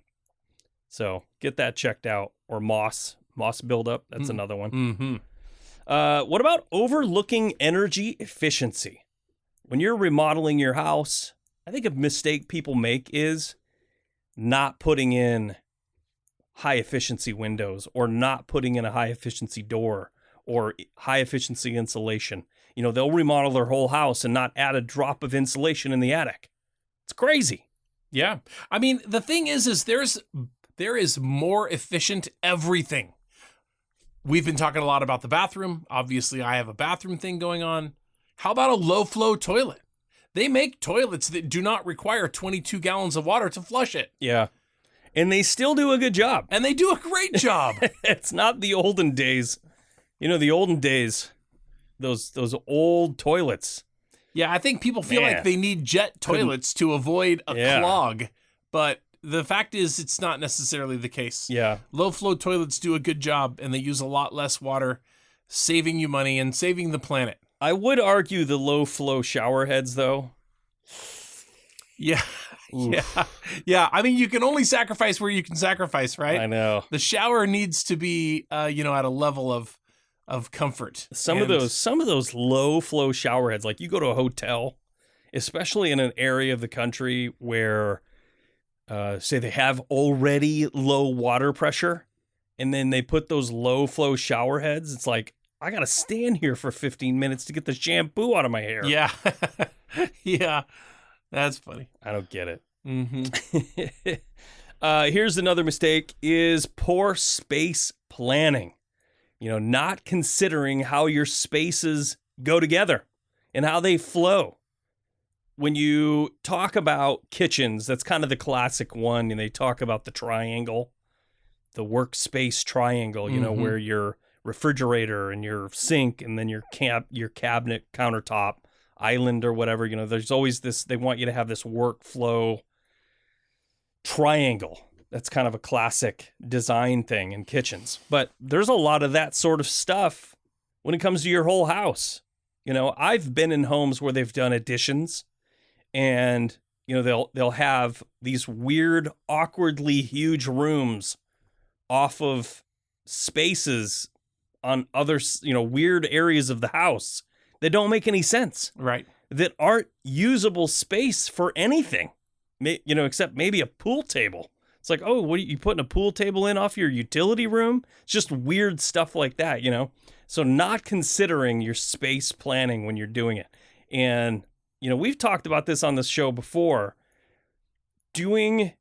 So get that checked out. Or moss buildup. That's another one. Mm-hmm. What about overlooking energy efficiency? When you're remodeling your house, I think a mistake people make is not putting in high efficiency windows, or not putting in a high efficiency door, or high efficiency insulation. They'll remodel their whole house and not add a drop of insulation in the attic. It's crazy. Yeah. I mean, the thing is there is more efficient everything. We've been talking a lot about the bathroom. Obviously, I have a bathroom thing going on. How about a low flow toilet? They make toilets that do not require 22 gallons of water to flush it. Yeah. And they still do a good job. And they do a great job. It's not the olden days. The olden days, those old toilets. Yeah, I think people feel like they need jet toilets to avoid a clog. But the fact is it's not necessarily the case. Yeah. Low flow toilets do a good job, and they use a lot less water, saving you money and saving the planet. I would argue the low flow shower heads, though. Yeah. Oof. Yeah. I mean, you can only sacrifice where you can sacrifice, right? I know. The shower needs to be, at a level of comfort. Some of those low flow shower heads, like you go to a hotel, especially in an area of the country where, say they have already low water pressure, and then they put those low flow shower heads. It's like, I got to stand here for 15 minutes to get the shampoo out of my hair. Yeah. Yeah. That's funny. I don't get it. Mm-hmm. Here's another mistake is poor space planning. Not considering how your spaces go together and how they flow. When you talk about kitchens, that's kind of the classic one, and they talk about the triangle, the workspace triangle, Mm-hmm. where your refrigerator and your sink and then your cabinet countertop island or whatever, there's always this, they want you to have this workflow triangle. That's kind of a classic design thing in kitchens. But there's a lot of that sort of stuff when it comes to your whole house. I've been in homes where they've done additions, and they'll have these weird, awkwardly huge rooms off of spaces on other, weird areas of the house that don't make any sense. Right. That aren't usable space for anything, except maybe a pool table. It's like, oh, what are you putting a pool table in off your utility room? It's just weird stuff like that, So not considering your space planning when you're doing it. And, we've talked about this on this show before. Getting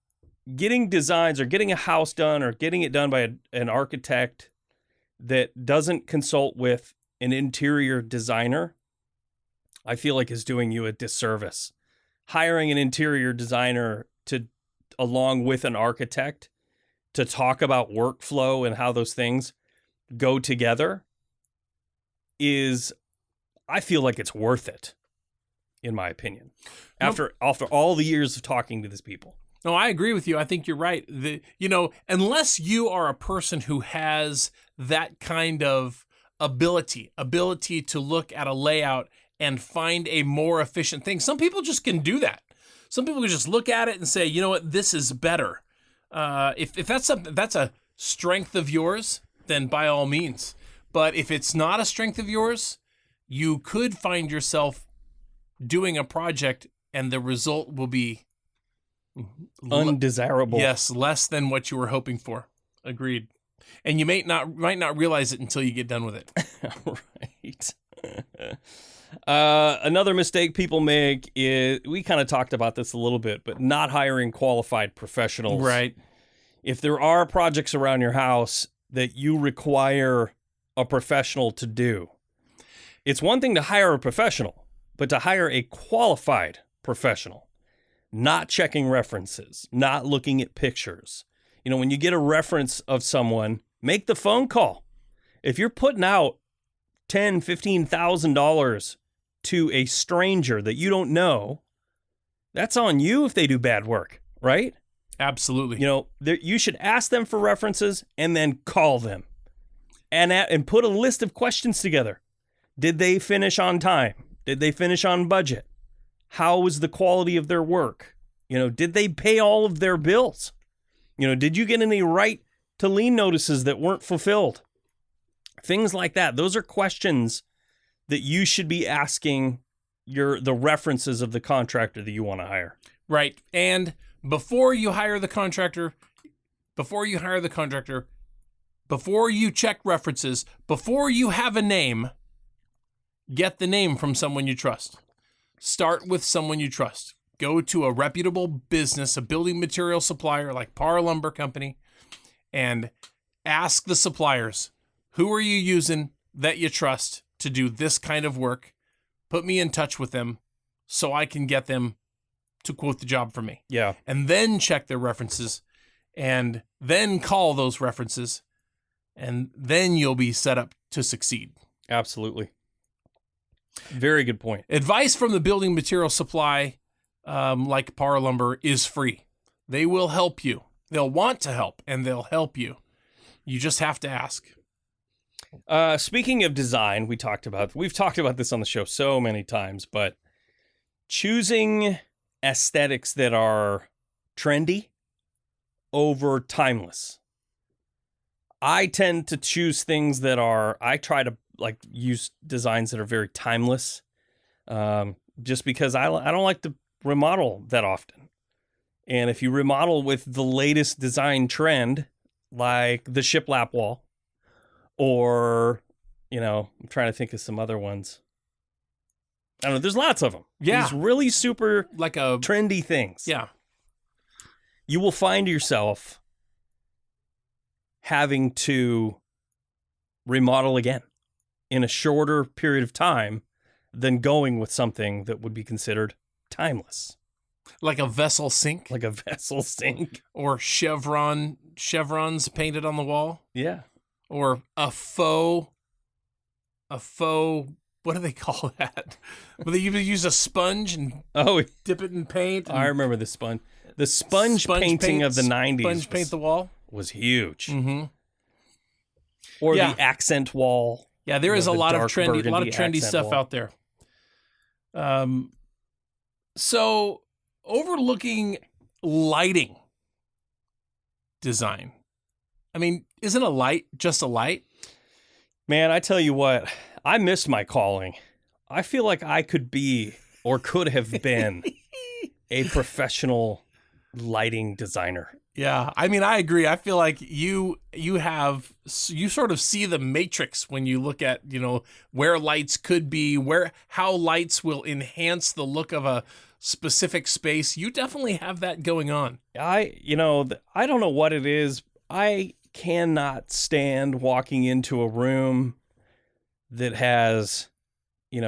designs or getting a house done or getting it done by an architect that doesn't consult with an interior designer, I feel like is doing you a disservice. Hiring an interior designer along with an architect to talk about workflow and how those things go together I feel like it's worth it, in my opinion, after all the years of talking to these people. No, I agree with you. I think you're right. Unless you are a person who has that kind of ability to look at a layout and find a more efficient thing. Some people just can do that. Some people can just look at it and say, you know what, this is better. If that's a strength of yours, then by all means. But if it's not a strength of yours, you could find yourself doing a project and the result will be undesirable. Yes, less than what you were hoping for. Agreed. And you might not realize it until you get done with it. Right. Another mistake people make is, we kind of talked about this a little bit, but not hiring qualified professionals. Right. If there are projects around your house that you require a professional to do, it's one thing to hire a professional, but to hire a qualified professional, not checking references, not looking at pictures. When you get a reference of someone, make the phone call. If you're putting out $10,000, $15,000 to a stranger that you don't know, that's on you if they do bad work, right? Absolutely. You should ask them for references and then call them and put a list of questions together. Did they finish on time? Did they finish on budget? How was the quality of their work? Did they pay all of their bills? Did you get any right to lien notices that weren't fulfilled? Things like that. Those are questions that you should be asking the references of the contractor that you want to hire. Right. And before you hire the contractor, before you check references, before you have a name, get the name from someone you trust. Start with someone you trust. Go to a reputable business, a building material supplier like PARR Lumber Company, and ask the suppliers, who are you using that you trust to do this kind of work? Put me in touch with them so I can get them to quote the job for me. Yeah. And then check their references and then call those references, and then you'll be set up to succeed. Absolutely. Very good point. Advice from the building material supply, like PARR Lumber, is free. They will help you. They'll want to help, and they'll help you. You just have to ask. Speaking of design, we've talked about this on the show so many times, but choosing aesthetics that are trendy over timeless. I tend to choose things that I try to use designs that are very timeless, just because I don't like to remodel that often. And if you remodel with the latest design trend, like the shiplap wall, or, I'm trying to think of some other ones. I don't know. There's lots of them. Yeah. These really super a trendy things. Yeah. You will find yourself having to remodel again in a shorter period of time than going with something that would be considered timeless. Like a vessel sink? Like a vessel sink. Or chevrons painted on the wall? Yeah. Or a faux, what do they call that? Well, they use a sponge and dip it in paint. I remember the sponge. The sponge painting of the 90s. Sponge paint the wall? Was huge. Mm-hmm. Or the accent wall. Yeah, there is a lot of trendy stuff wall out there. So overlooking lighting design. I mean, isn't a light just a light? Man, I tell you what, I missed my calling. I feel like I could be or could have been a professional lighting designer. Yeah, I mean, I agree. I feel like you sort of see the matrix when you look at, where lights could be, how lights will enhance the look of a specific space. You definitely have that going on. I don't know what it is. I cannot stand walking into a room that has,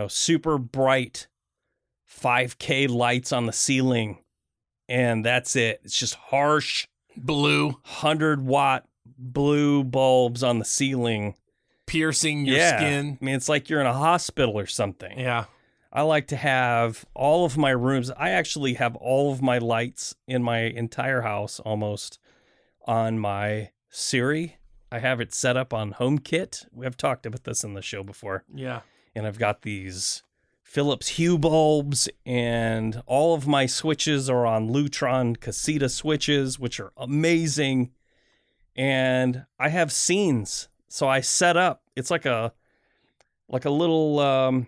super bright 5K lights on the ceiling, and that's it. It's just harsh blue 100-watt blue bulbs on the ceiling, piercing your skin. I mean, it's like you're in a hospital or something. Yeah. I like to have all of my rooms. I actually have all of my lights in my entire house almost on my Siri. I have it set up on HomeKit. We have talked about this in the show before. Yeah. And I've got these Philips Hue bulbs, and all of my switches are on Lutron Casita switches, which are amazing. And I have scenes. So I set up, it's like a little,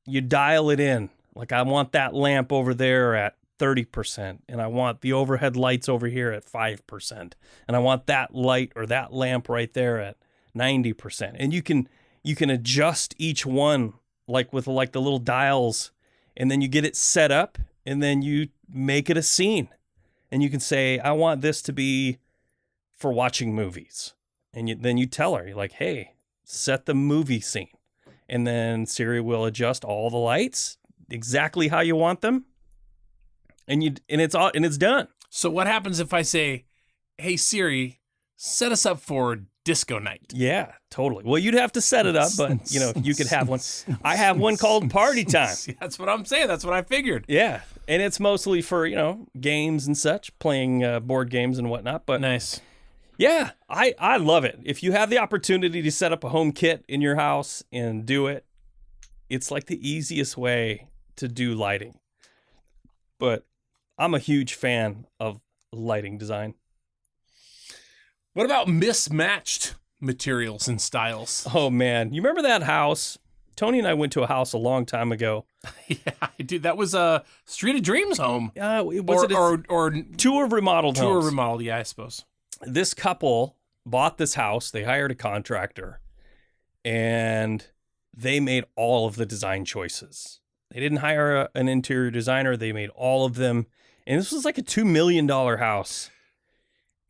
you dial it in. Like, I want that lamp over there at 30%, and I want the overhead lights over here at 5%, and I want that light or that lamp right there at 90%. And you can adjust each one with the little dials, and then you get it set up, and then you make it a scene, and you can say, I want this to be for watching movies, and then you tell her, you're like, hey, set the movie scene, and then Siri will adjust all the lights exactly how you want them. And it's done. So what happens if I say, "Hey Siri, set us up for disco night"? Yeah, totally. Well, you'd have to set it up, but you could have one. I have one called Party Time. That's what I'm saying. That's what I figured. Yeah, and it's mostly for games and such, playing board games and whatnot. But nice. Yeah, I love it. If you have the opportunity to set up a home kit in your house and do it, it's like the easiest way to do lighting. But I'm a huge fan of lighting design. What about mismatched materials and styles? Oh, man. You remember that house? Tony and I went to a house a long time ago. Yeah, I did. That was a Street of Dreams home. Or Tour of Remodeled homes. Tour of Remodeled, yeah, I suppose. This couple bought this house. They hired a contractor, and they made all of the design choices. They didn't hire an interior designer. They made all of them. And this was like a $2 million house.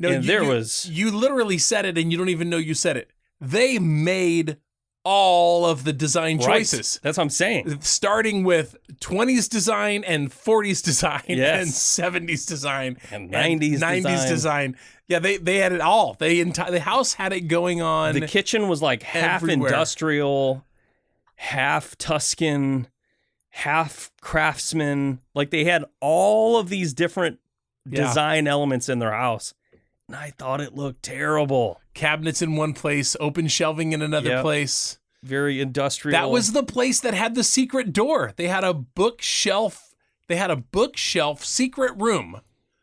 No, and you literally said it, and you don't even know you said it. They made all of the design choices. That's what I'm saying. Starting with 20s design and 40s design and 70s design and 90s design. Yeah, they had it all. The house had it going on. The kitchen was like half industrial, half Tuscan, half craftsman. Like, they had all of these different design elements in their house. And I thought it looked terrible. Cabinets in one place, open shelving in another Yep. place. Very industrial. That was the place that had the secret door. They had a bookshelf. They had a bookshelf secret room,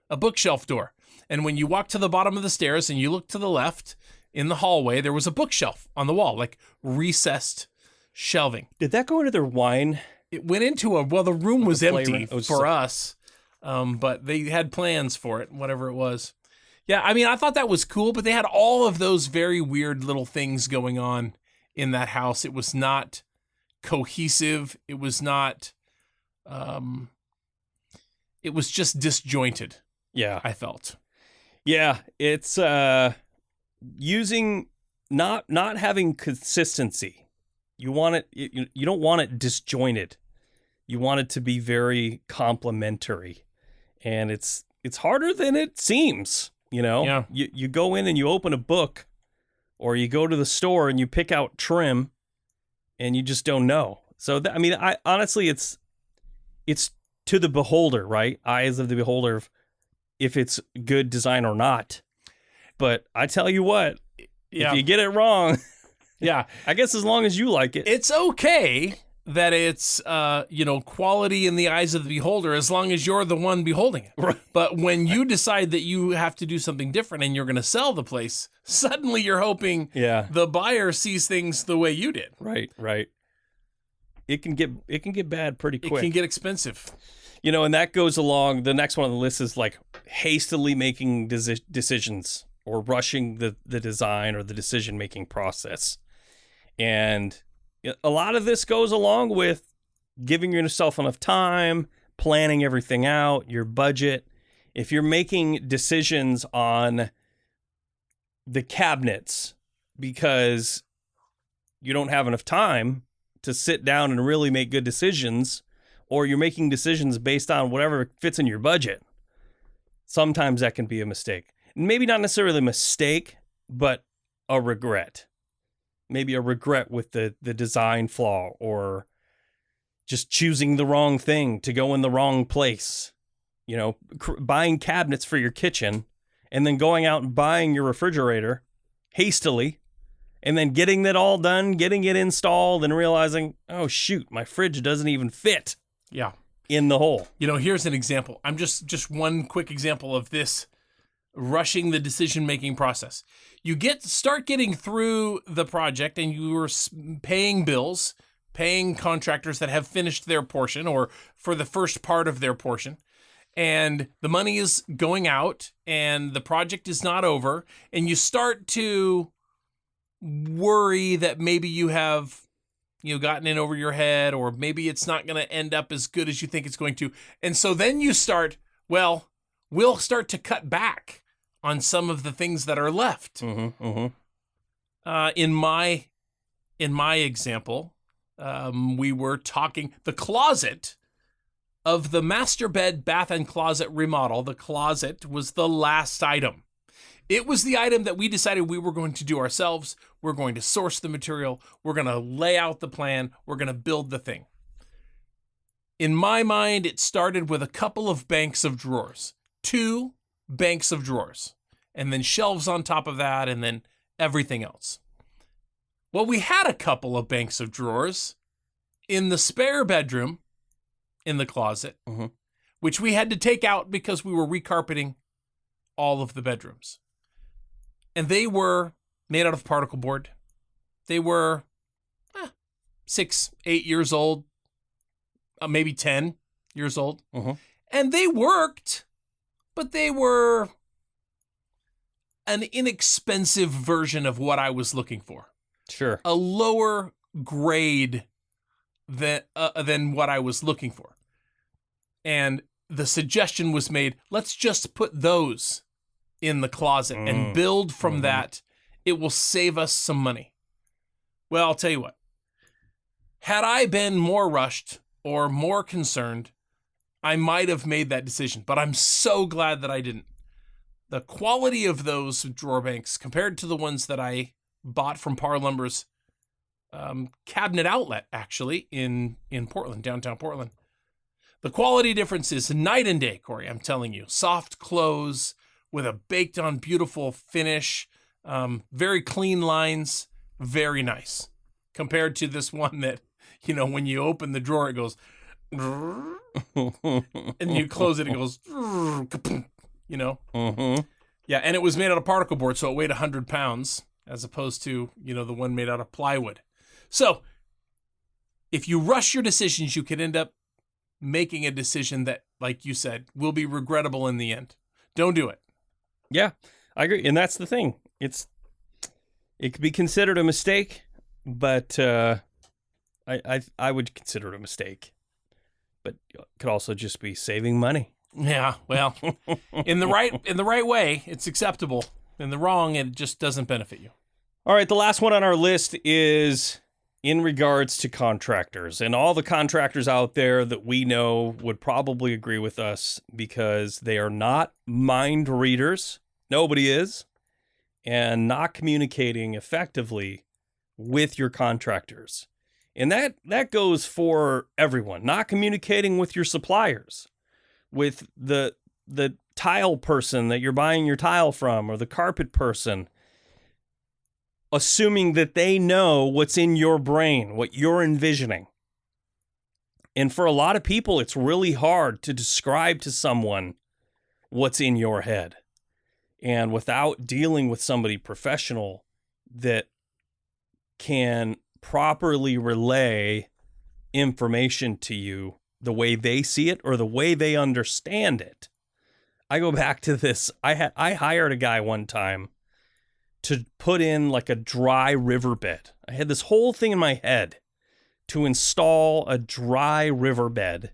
a bookshelf door. And when you walk to the bottom of the stairs and you look to the left in the hallway, there was a bookshelf on the wall, like recessed shelving. Did that go into their wine? It went into the room was a empty playroom? Oh, for us, but they had plans for it, whatever it was. Yeah, I mean, I thought that was cool, but they had all of those very weird little things going on in that house. It was not cohesive. It was not, it was just disjointed, Yeah. I felt. Yeah, it's using not having consistency. You want it you don't want it disjointed. You want it to be very complementary. And it's harder than it seems, you know? Yeah. You go in and you open a book, or you go to the store and you pick out trim, and you just don't know. So I honestly it's to the beholder, right? Eyes of the beholder, if it's good design or not. But I tell you what, Yeah. if you get it wrong, Yeah. I guess as long as you like it. It's okay that it's, quality in the eyes of the beholder as long as you're the one beholding it. Right. But when you decide that you have to do something different and you're going to sell the place, suddenly you're hoping Yeah. the buyer sees things the way you did. Right. It can get bad pretty It quick. can get expensive. And that goes along. The next one on the list is like hastily making decisions or rushing the design or the decision-making process. And a lot of this goes along with giving yourself enough time, planning everything out, your budget. If you're making decisions on the cabinets because you don't have enough time to sit down and really make good decisions, or you're making decisions based on whatever fits in your budget, sometimes that can be a mistake. Maybe not necessarily a mistake, but a regret. Maybe a regret with the design flaw, or just choosing the wrong thing to go in the wrong place. Buying cabinets for your kitchen and then going out and buying your refrigerator hastily and then getting that all done, getting it installed and realizing, oh, shoot, my fridge doesn't even fit Yeah. in the hole. Here's an example. I'm just one quick example of this rushing the decision-making process. You start getting through the project and you are paying bills, paying contractors that have finished their portion or for the first part of their portion. And the money is going out and the project is not over. And you start to worry that maybe you have gotten in over your head, or maybe it's not going to end up as good as you think it's going to. And so then you start, we'll start to cut back on some of the things that are left. Mm-hmm. In my example, we were talking the closet of the master bed, bath, and closet remodel. The closet was the last item. It was the item that we decided we were going to do ourselves. We're going to source the material. We're going to lay out the plan. We're going to build the thing. In my mind, it started with a couple of banks of drawers, 2 banks of drawers, and then shelves on top of that, and then everything else. Well, we had a couple of banks of drawers in the spare bedroom in the closet, Mhm. which we had to take out because we were recarpeting all of the bedrooms. And they were made out of particle board. They were 6, 8 years old, maybe 10 years old. Mhm. And they worked, but they were an inexpensive version of what I was looking for. Sure. A lower grade than what I was looking for. And the suggestion was made, let's just put those in the closet and build from that. It will save us some money. Well, I'll tell you what. Had I been more rushed or more concerned, I might have made that decision, but I'm so glad that I didn't. The quality of those drawer banks compared to the ones that I bought from PARR Lumber's cabinet outlet, actually, in Portland, downtown Portland. The quality difference is night and day, Corey, I'm telling you. Soft close with a baked on beautiful finish, very clean lines, very nice. Compared to this one that, when you open the drawer, it goes, and you close it, it goes, Mm-hmm. Yeah, and it was made out of particle board, so it weighed 100 pounds as opposed to, the one made out of plywood. So if you rush your decisions, you could end up making a decision that, like you said, will be regrettable in the end. Don't do it. Yeah, I agree. And that's the thing. It could be considered a mistake, but I would consider it a mistake. But it could also just be saving money. Yeah, well, in the right way, it's acceptable. In the wrong, it just doesn't benefit you. All right, the last one on our list is in regards to contractors. And all the contractors out there that we know would probably agree with us because they are not mind readers. Nobody is. And not communicating effectively with your contractors. And that goes for everyone. Not communicating with your suppliers, with the tile person that you're buying your tile from, or the carpet person, assuming that they know what's in your brain, what you're envisioning. And for a lot of people, it's really hard to describe to someone what's in your head. And without dealing with somebody professional that can properly relay information to you the way they see it or the way they understand it. I go back to this. I hired a guy one time to put in like a dry riverbed. I had this whole thing in my head to install a dry riverbed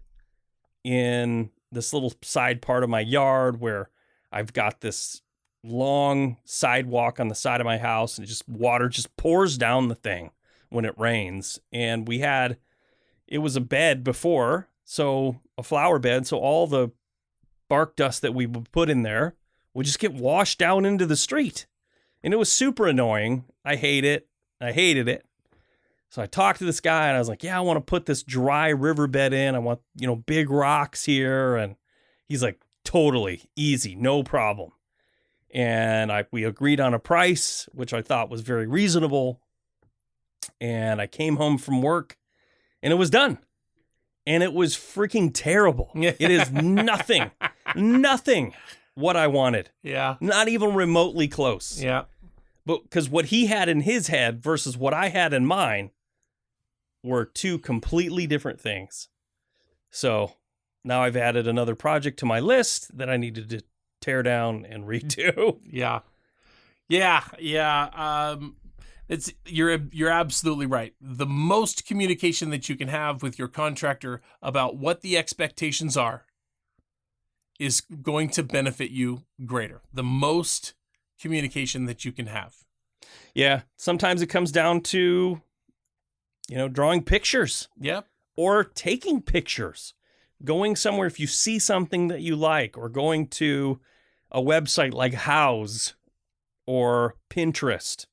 in this little side part of my yard where I've got this long sidewalk on the side of my house and water just pours down the thing when it rains. And it was a bed before, so a flower bed, so all the bark dust that we would put in there would just get washed down into the street. And it was super annoying. I hated it. So I talked to this guy and I was like, yeah, I want to put this dry riverbed in. I want, big rocks here. And he's like, totally easy, no problem. And we agreed on a price, which I thought was very reasonable. And I came home from work and it was done. And it was freaking terrible. It is nothing what I wanted. Yeah. Not even remotely close. Yeah. But because what he had in his head versus what I had in mine were two completely different things. So now I've added another project to my list that I needed to tear down and redo. Yeah. You're absolutely right. The most communication that you can have with your contractor about what the expectations are is going to benefit you greater. The most communication that you can have. Yeah. Sometimes it comes down to, drawing pictures. Yep. Or taking pictures. Going somewhere if you see something that you like, or going to a website like Houzz or Pinterest.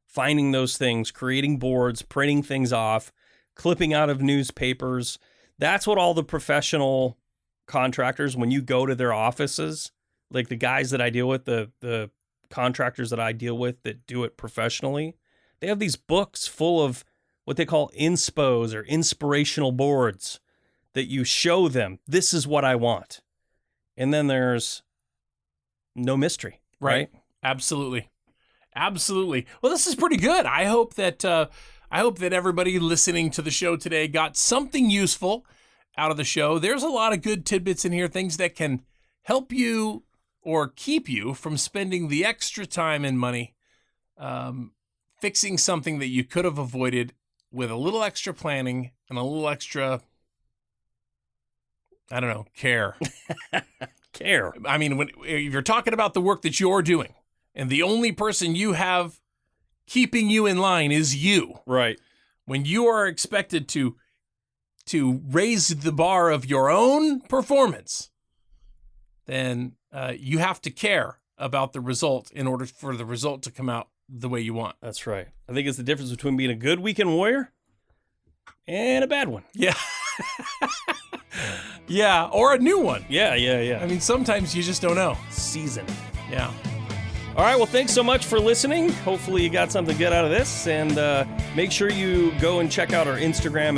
Finding those things, creating boards, printing things off, clipping out of newspapers. That's what all the professional contractors, when you go to their offices, like the guys that I deal with, the contractors that I deal with that do it professionally, they have these books full of what they call inspos or inspirational boards that you show them, this is what I want. And then there's no mystery, right? Absolutely. Well, this is pretty good. I hope that everybody listening to the show today got something useful out of the show. There's a lot of good tidbits in here, things that can help you or keep you from spending the extra time and money fixing something that you could have avoided with a little extra planning and a little extra, care. Care. I mean, if you're talking about the work that you're doing, and the only person you have keeping you in line is you. Right. When you are expected to raise the bar of your own performance, then you have to care about the result in order for the result to come out the way you want. That's right. I think it's the difference between being a good weekend warrior and a bad one. Yeah. Yeah, or a new one. Yeah. I mean, sometimes you just don't know. Season. Yeah. All right, well, thanks so much for listening. Hopefully you got something good out of this, and make sure you go and check out our Instagram